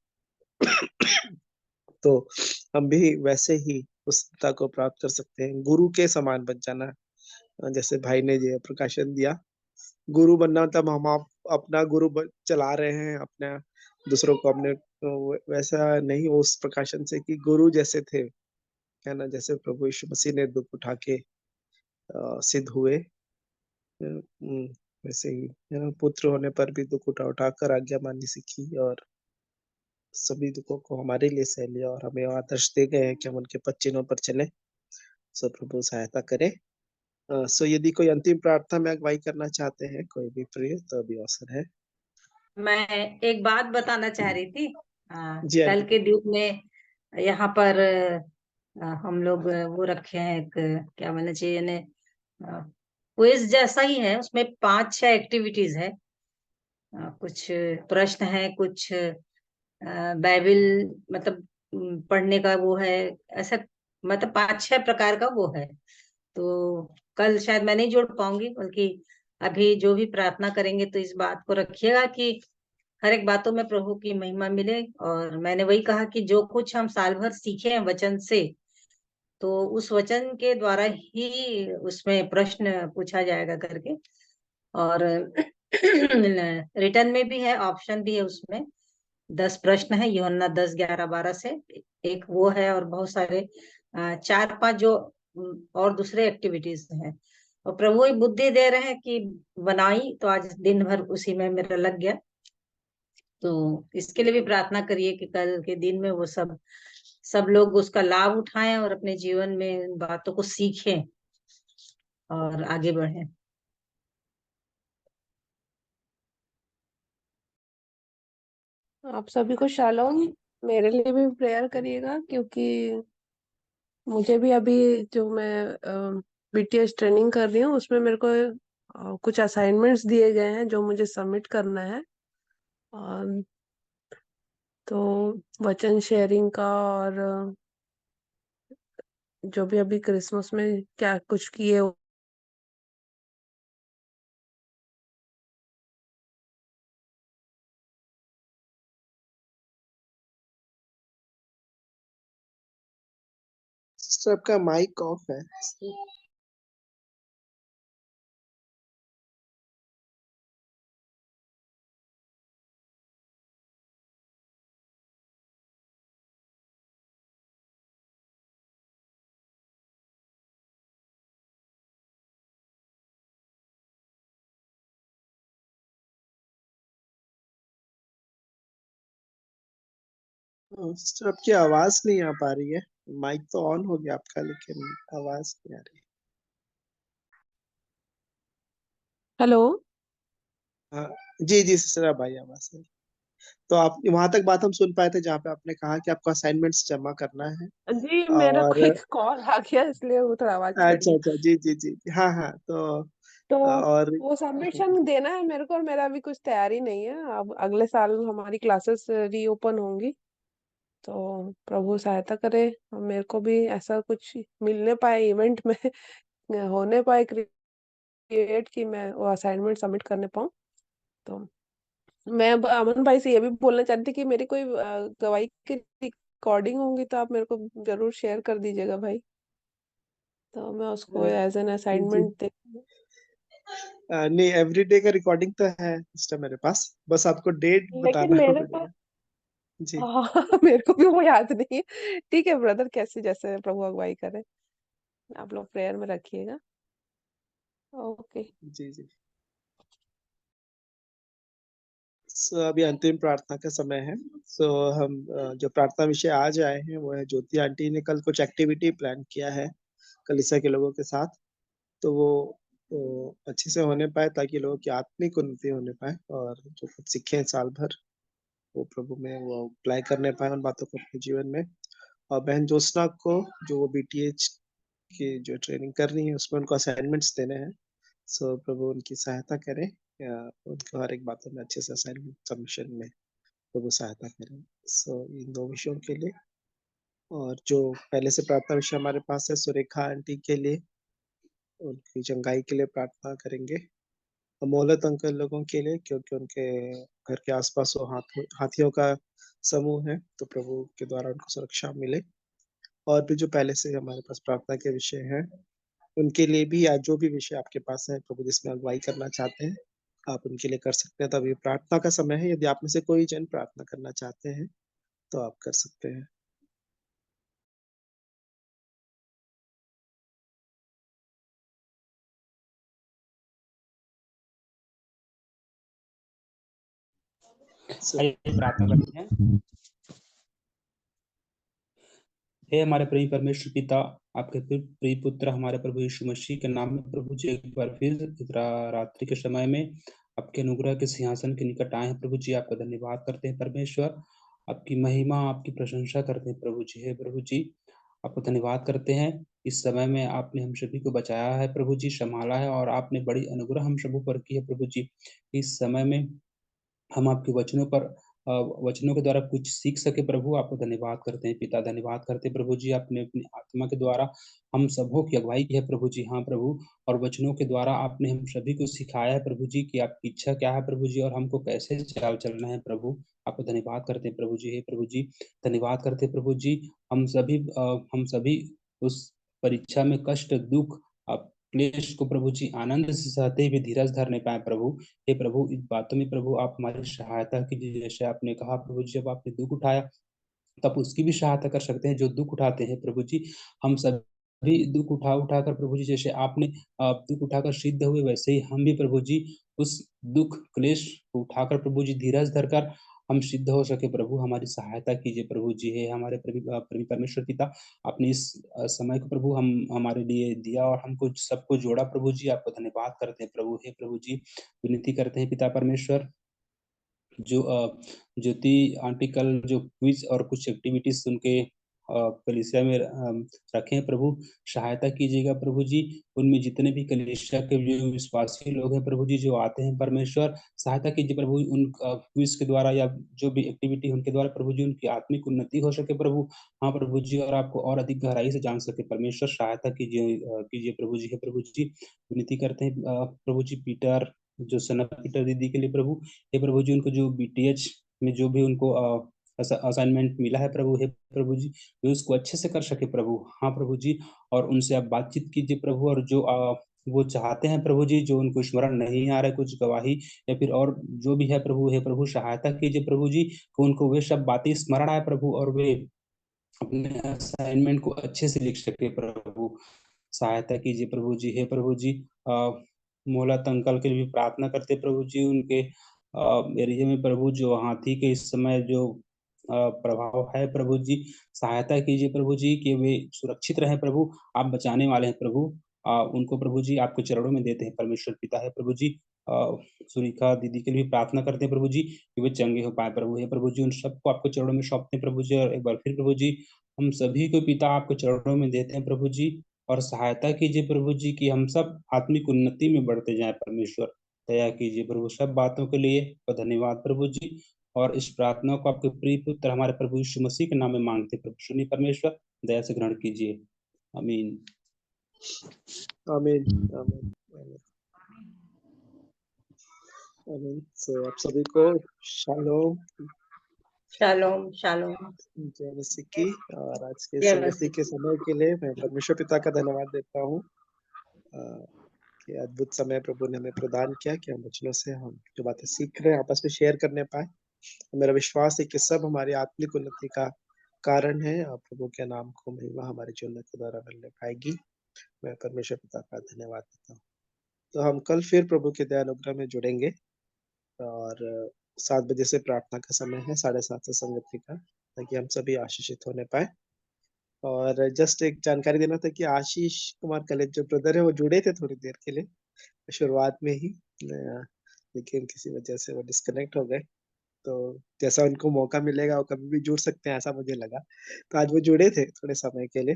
तो हम भी वैसे ही उस सिद्धता को प्राप्त कर सकते हैं, गुरु के समान बन जाना। जैसे भाई ने जो प्रकाशन दिया, गुरु बनना मतलब हम अपना गुरु चला रहे हैं, अपना दूसरों को अपने, तो वैसा नहीं। उस प्रकाशन से कि गुरु जैसे थे, है ना, जैसे प्रभु यीशु मसीह ने दुख उठा के सिद्ध हुए, वैसे ही, है ना, पुत्र होने पर भी दुख उठा उठा कर आज्ञा माननी सीखी, और सभी दुखों को हमारे लिए सह लिया, और हमें आदर्श दे गए हैं कि हम उनके पद चिन्हों पर चले। सो प्रभु सहायता करे। सो यदि कोई अंतिम प्रार्थना में अगुवाई करना चाहते हैं, कोई भी प्रिय, तो अभी अवसर है। मैं एक बात बताना चाह रही थी। जी कल आंटी। के द्वीप में यहाँ पर हम लोग वो रखे हैं, एक क्या बोलना चाहिए ने, क्विज जैसा ही है, उसमें 5-6 एक्टिविटीज है। कुछ प्रश्न है, कुछ बाइबल मतलब पढ़ने का वो है, ऐसा मतलब 5-6 प्रकार का वो है। तो कल शायद मैं नहीं जोड़ पाऊंगी, बल्कि अभी जो भी प्रार्थना करेंगे तो इस बात को रखिएगा कि हर एक बातों में प्रभु की महिमा मिले। और मैंने वही कहा कि जो कुछ हम साल भर सीखे हैं वचन से, तो उस वचन के द्वारा ही उसमें प्रश्न पूछा जाएगा करके। और रिटर्न में भी है, ऑप्शन भी है उसमें, 10 प्रश्न है यूहन्ना 10, 11, 12 से। एक वो है और बहुत सारे 4-5 जो और दूसरे एक्टिविटीज हैं। और प्रभु ही बुद्धि दे रहे हैं कि बनाई, तो आज दिन भर उसी में मेरा लग गया। तो इसके लिए भी प्रार्थना करिए कि कल के दिन में वो सब लोग उसका लाभ उठाएं और अपने जीवन में इन बातों को सीखें और आगे बढ़ें। आप सभी को शालोम। मेरे लिए भी प्रेयर करिएगा, क्योंकि मुझे भी अभी जो मैं बीटीएस ट्रेनिंग कर रही हूँ उसमें मेरे को कुछ असाइनमेंट्स दिए गए हैं जो मुझे सबमिट करना है। अ, तो वचन शेयरिंग का और जो भी अभी क्रिसमस में क्या कुछ किए सबका माइक ऑफ है। सबकी आवाज नहीं आ पा रही है। माइक तो ऑन हो गया आपका, लेकिन आवाज नहीं आ रही। हेलो। हाँ, जी जी सिस्टर भाई, आवाज है। तो आप वहां तक बात हम सुन पाए थे जहाँ पे आपने कहा कि आपको असाइनमेंट्स जमा करना है। जी, मेरा और कोई कॉल आ गया इसलिए वो थोड़ा आवाज चली अच्छा गई। अच्छा, जी जी जी, हाँ हाँ, तो तो और वो सबमिशन देना है मेरे को, और मेरा अभी कुछ तैयारी नहीं है। अब अगले साल हमारी क्लासेस रीओपन होंगी, तो प्रभु सहायता करे और मेरे को भी ऐसा कुछ मिलने पाए इवेंट में होने पाए क्रिएट कि मैं वो असाइनमेंट सबमिट करने पाऊँ। तो मैं अमन भाई से ये भी बोलना चाहती थी कि मेरी कोई गवाही की रिकॉर्डिंग होंगी तो आप मेरे को जरूर शेयर कर दीजिएगा भाई, तो मैं उसको एज एन जी, असाइनमेंट नहीं, एवरीडे का रिकॉर्डिंग तो है सिस्टर मेरे पास, बस आपको डेट लेकिन बताना मेरे पास पड़ेगा। जी हाँ मेरे को भी वो याद नहीं है। ठीक है ब्रदर, कैसे जैसे प्रभु अगुवाई करे, आप लोग प्रेयर में रखिएगा। ओके। जी जी। सो अभी अंतिम प्रार्थना का समय है। सो हम जो प्रार्थना विषय आज आए हैं वो है, ज्योति आंटी ने कल कुछ एक्टिविटी प्लान किया है कलीसिया के लोगों के साथ। तो वो अच्छे से होने पाए, ताकि लोगों की आत्मिक उन्नति होने पाए और जो कुछ सीखे हैं साल भर वो प्रभु में वो अप्लाई करने पाए उन बातों को अपने जीवन में। और बहन ज्योत्सना को जो वो बीटीएच की जो ट्रेनिंग कर रही है उसमें उनको असाइनमेंट्स देने हैं। सो प्रभु उनकी सहायता करें, या उनको हर एक बातों में अच्छे से असाइनमेंट सबमिशन में प्रभु सहायता करें। सो इन दो विषयों के लिए, और जो पहले से प्रार्थना विषय हमारे पास है सुरेखा आंटी के लिए, उनकी चंगाई के लिए प्रार्थना करेंगे। अमोलत अंकल लोगों के लिए, क्योंकि उनके घर के आसपास वो हाथियों का समूह है, तो प्रभु के द्वारा उनको सुरक्षा मिले। और भी जो पहले से हमारे पास प्रार्थना के विषय हैं उनके लिए भी, या जो भी विषय आपके पास है प्रभु जिसमें अगुवाई करना चाहते हैं आप उनके लिए कर सकते हैं। तो अभी प्रार्थना का समय है, यदि आप में से कोई जन प्रार्थना करना चाहते हैं तो आप कर सकते हैं। So, आइए प्रार्थना करते हैं। हे हमारे प्रिय परमेश्वर पिता, आपके प्रिय पुत्र हमारे प्रभु यीशु मसीह के नाम में प्रभु जी एक बार फिर रात्रि के समय में आपके अनुग्रह के सिंहासन के निकट आए हैं। प्रभु जी आपका धन्यवाद करते हैं परमेश्वर, आपकी महिमा आपकी प्रशंसा करते हैं प्रभु जी। हे प्रभु जी आपको धन्यवाद करते हैं, इस समय में आपने हम सभी को बचाया है प्रभु जी, संभाला है और आपने बड़ी अनुग्रह हम सबों पर की है प्रभु जी। इस समय में हम आपके वचनों पर वचनों के द्वारा कुछ सीख सके प्रभु, आपको धन्यवाद करते हैं पिता, धन्यवाद करते हैं प्रभु जी। आपने अपनी आत्मा के द्वारा हम सबों की अगुवाई की है प्रभु जी। हाँ प्रभु, और वचनों के द्वारा आपने हम सभी को सिखाया है प्रभु जी कि आपकी इच्छा क्या है प्रभु जी, और हमको कैसे चाल चलना है प्रभु। आपको धन्यवाद करते हैं प्रभु जी। हे प्रभु जी धन्यवाद करते हैं प्रभु जी। हम सभी उस परीक्षा में कष्ट दुख क्लेश को प्रभु जी आनंद से सहते हुए धीरज धरने पाए प्रभु। हे प्रभु, इस बातों में प्रभु आप हमारी सहायता कीजिए। जैसे आपने कहा प्रभु जी, जब आपने दुख उठाया तब उसकी भी सहायता कर सकते हैं जो दुख उठाते हैं प्रभु जी। हम सभी दुख उठाकर प्रभु जी, जैसे आपने दुख उठाकर सिद्ध हुए, वैसे ही हम भी प्रभु जी उस दुख क्लेश को उठाकर प्रभु जी धीरज धरकर हम सिद्ध हो सके प्रभु। हमारी सहायता कीजिए प्रभु जी। हे हमारे प्रभु परमेश्वर पिता, आपने इस समय को प्रभु हम हमारे लिए दिया और हमको सबको जोड़ा प्रभु जी। आपको धन्यवाद करते हैं प्रभु। हे प्रभु जी, विनती करते हैं पिता परमेश्वर, जो ज्योति आंटी कल जो क्विज और कुछ एक्टिविटीज उनके कलीसिया में रखे हैं प्रभु, सहायता कीजिएगा प्रभु जी। उनमें जितने भी कलीसिया के जो विश्वासी लोग हैं प्रभु जी, जो आते हैं परमेश्वर, सहायता कीजिए प्रभु उन क्विज के द्वारा या जो भी एक्टिविटी उनके द्वारा प्रभु जी, उनकी आत्मिक उन्नति हो सके प्रभु। हाँ प्रभु जी, और आपको और अधिक गहराई से जान सके परमेश्वर, सहायता कीजिए प्रभु जी। हे प्रभु जी, विनती करते हैं प्रभु जी पीटर, जो सना पीटर दीदी के लिए प्रभु। हे प्रभु जी, उनको जो बीटीएच में जो भी उनको असाइनमेंट मिला है प्रभु, हे प्रभु जी, वे उसको अच्छे से कर सके प्रभु। हाँ प्रभु जी, और उनसे आप बातचीत कीजिए प्रभु, और जो वो चाहते हैं प्रभु जी, जो उनको स्मरण नहीं आ रहा है, कुछ गवाही या फिर और जो भी है प्रभु, हे प्रभु सहायता कीजिए प्रभु जी, कि उनको वे सब बातें स्मरण आए प्रभु, और वे अपने असाइनमेंट को अच्छे से लिख सके प्रभु। सहायता कीजिए प्रभु जी। हे प्रभु जी, मोहलत अंकल के लिए भी प्रार्थना करते प्रभु जी। उनके एरिया में प्रभु जो हाथी के इस समय जो प्रभाव है प्रभु जी, सहायता कीजिए प्रभु जी कि वे सुरक्षित रहें प्रभु। आप बचाने वाले हैं प्रभु। उनको प्रभु जी आपके चरणों में देते हैं परमेश्वर पिता है प्रभु जी। सुरेखा दीदी के लिए भी प्रार्थना करते हैं प्रभु जी कि वे चंगे हो पाए प्रभु। हे प्रभु जी, उन सबको आपके चरणों में सौंपते हैं प्रभु जी। और एक बार फिर प्रभु जी, हम सभी को पिता आपके चरणों में देते हैं प्रभु जी, और सहायता कीजिए प्रभु जी कि हम सब आत्मिक उन्नति में बढ़ते जाएं परमेश्वर। दया कीजिए प्रभु सब बातों के लिए, और धन्यवाद प्रभु जी। और इस प्रार्थना को आपके प्रिय पुत्र हमारे प्रभु यीशु मसीह के नाम में मांगते प्रभु। सुनिए परमेश्वर, दया से ग्रहण कीजिए। आमीन। आमीन आमीन आमीन आमीन। सो आप सभी को शालोम, शालोम शालोम। जय मसीह की। और आज के जय संगति मसीह के समय के लिए मैं परमेश्वर पिता का धन्यवाद देता हूँ कि अद्भुत समय प्रभु ने हमें प्रदान किया कि हम वचनों से हम जो बातें सीख रहे हैं आपस में शेयर करने पाए। मेरा विश्वास है कि सब हमारी आत्मिक उन्नति का कारण है, और प्रभु के नाम को महिमा हमारे जीवन के द्वारा मिलने पाएगी। मैं परमेश्वर पिता का धन्यवाद देता हूँ। तो हम कल फिर प्रभु के दया अनुग्रह में जुड़ेंगे, और 7 बजे से प्रार्थना का समय है, 7:30 से संगति का, ताकि हम सभी आशीषित होने पाए। और जस्ट एक जानकारी देना था कि आशीष कुमार कलेज जो ब्रदर है वो जुड़े थे थोड़ी देर के लिए शुरुआत में ही, लेकिन किसी वजह से वो डिस्कनेक्ट हो गए। तो जैसा उनको मौका मिलेगा वो कभी भी जुड़ सकते हैं, ऐसा मुझे लगा। तो आज वो जुड़े थे थोड़े समय के लिए।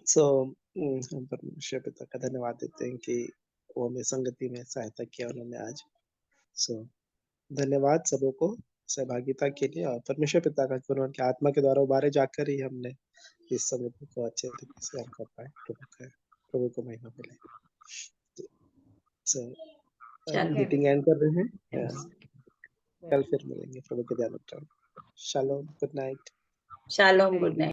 सो हम परमेश्वर पिता का धन्यवाद देते हैं कि वो हमें संगति में सहायता किया उन्होंने आज। सो धन्यवाद सबों को सहभागिता के लिए, और परमेश्वर पिता का कि उन्होंने आत्मा के द्वारा उबारे जाकर ही हमने इस संगति को अच्छे तरीके से हम कर पाए। प्रभु को महिमा मिले। सो चलो। मीटिंग एंड कर रहे हैं। कल फिर मिलेंगे प्रभु के ध्यान। Shalom, good night. Shalom, good night.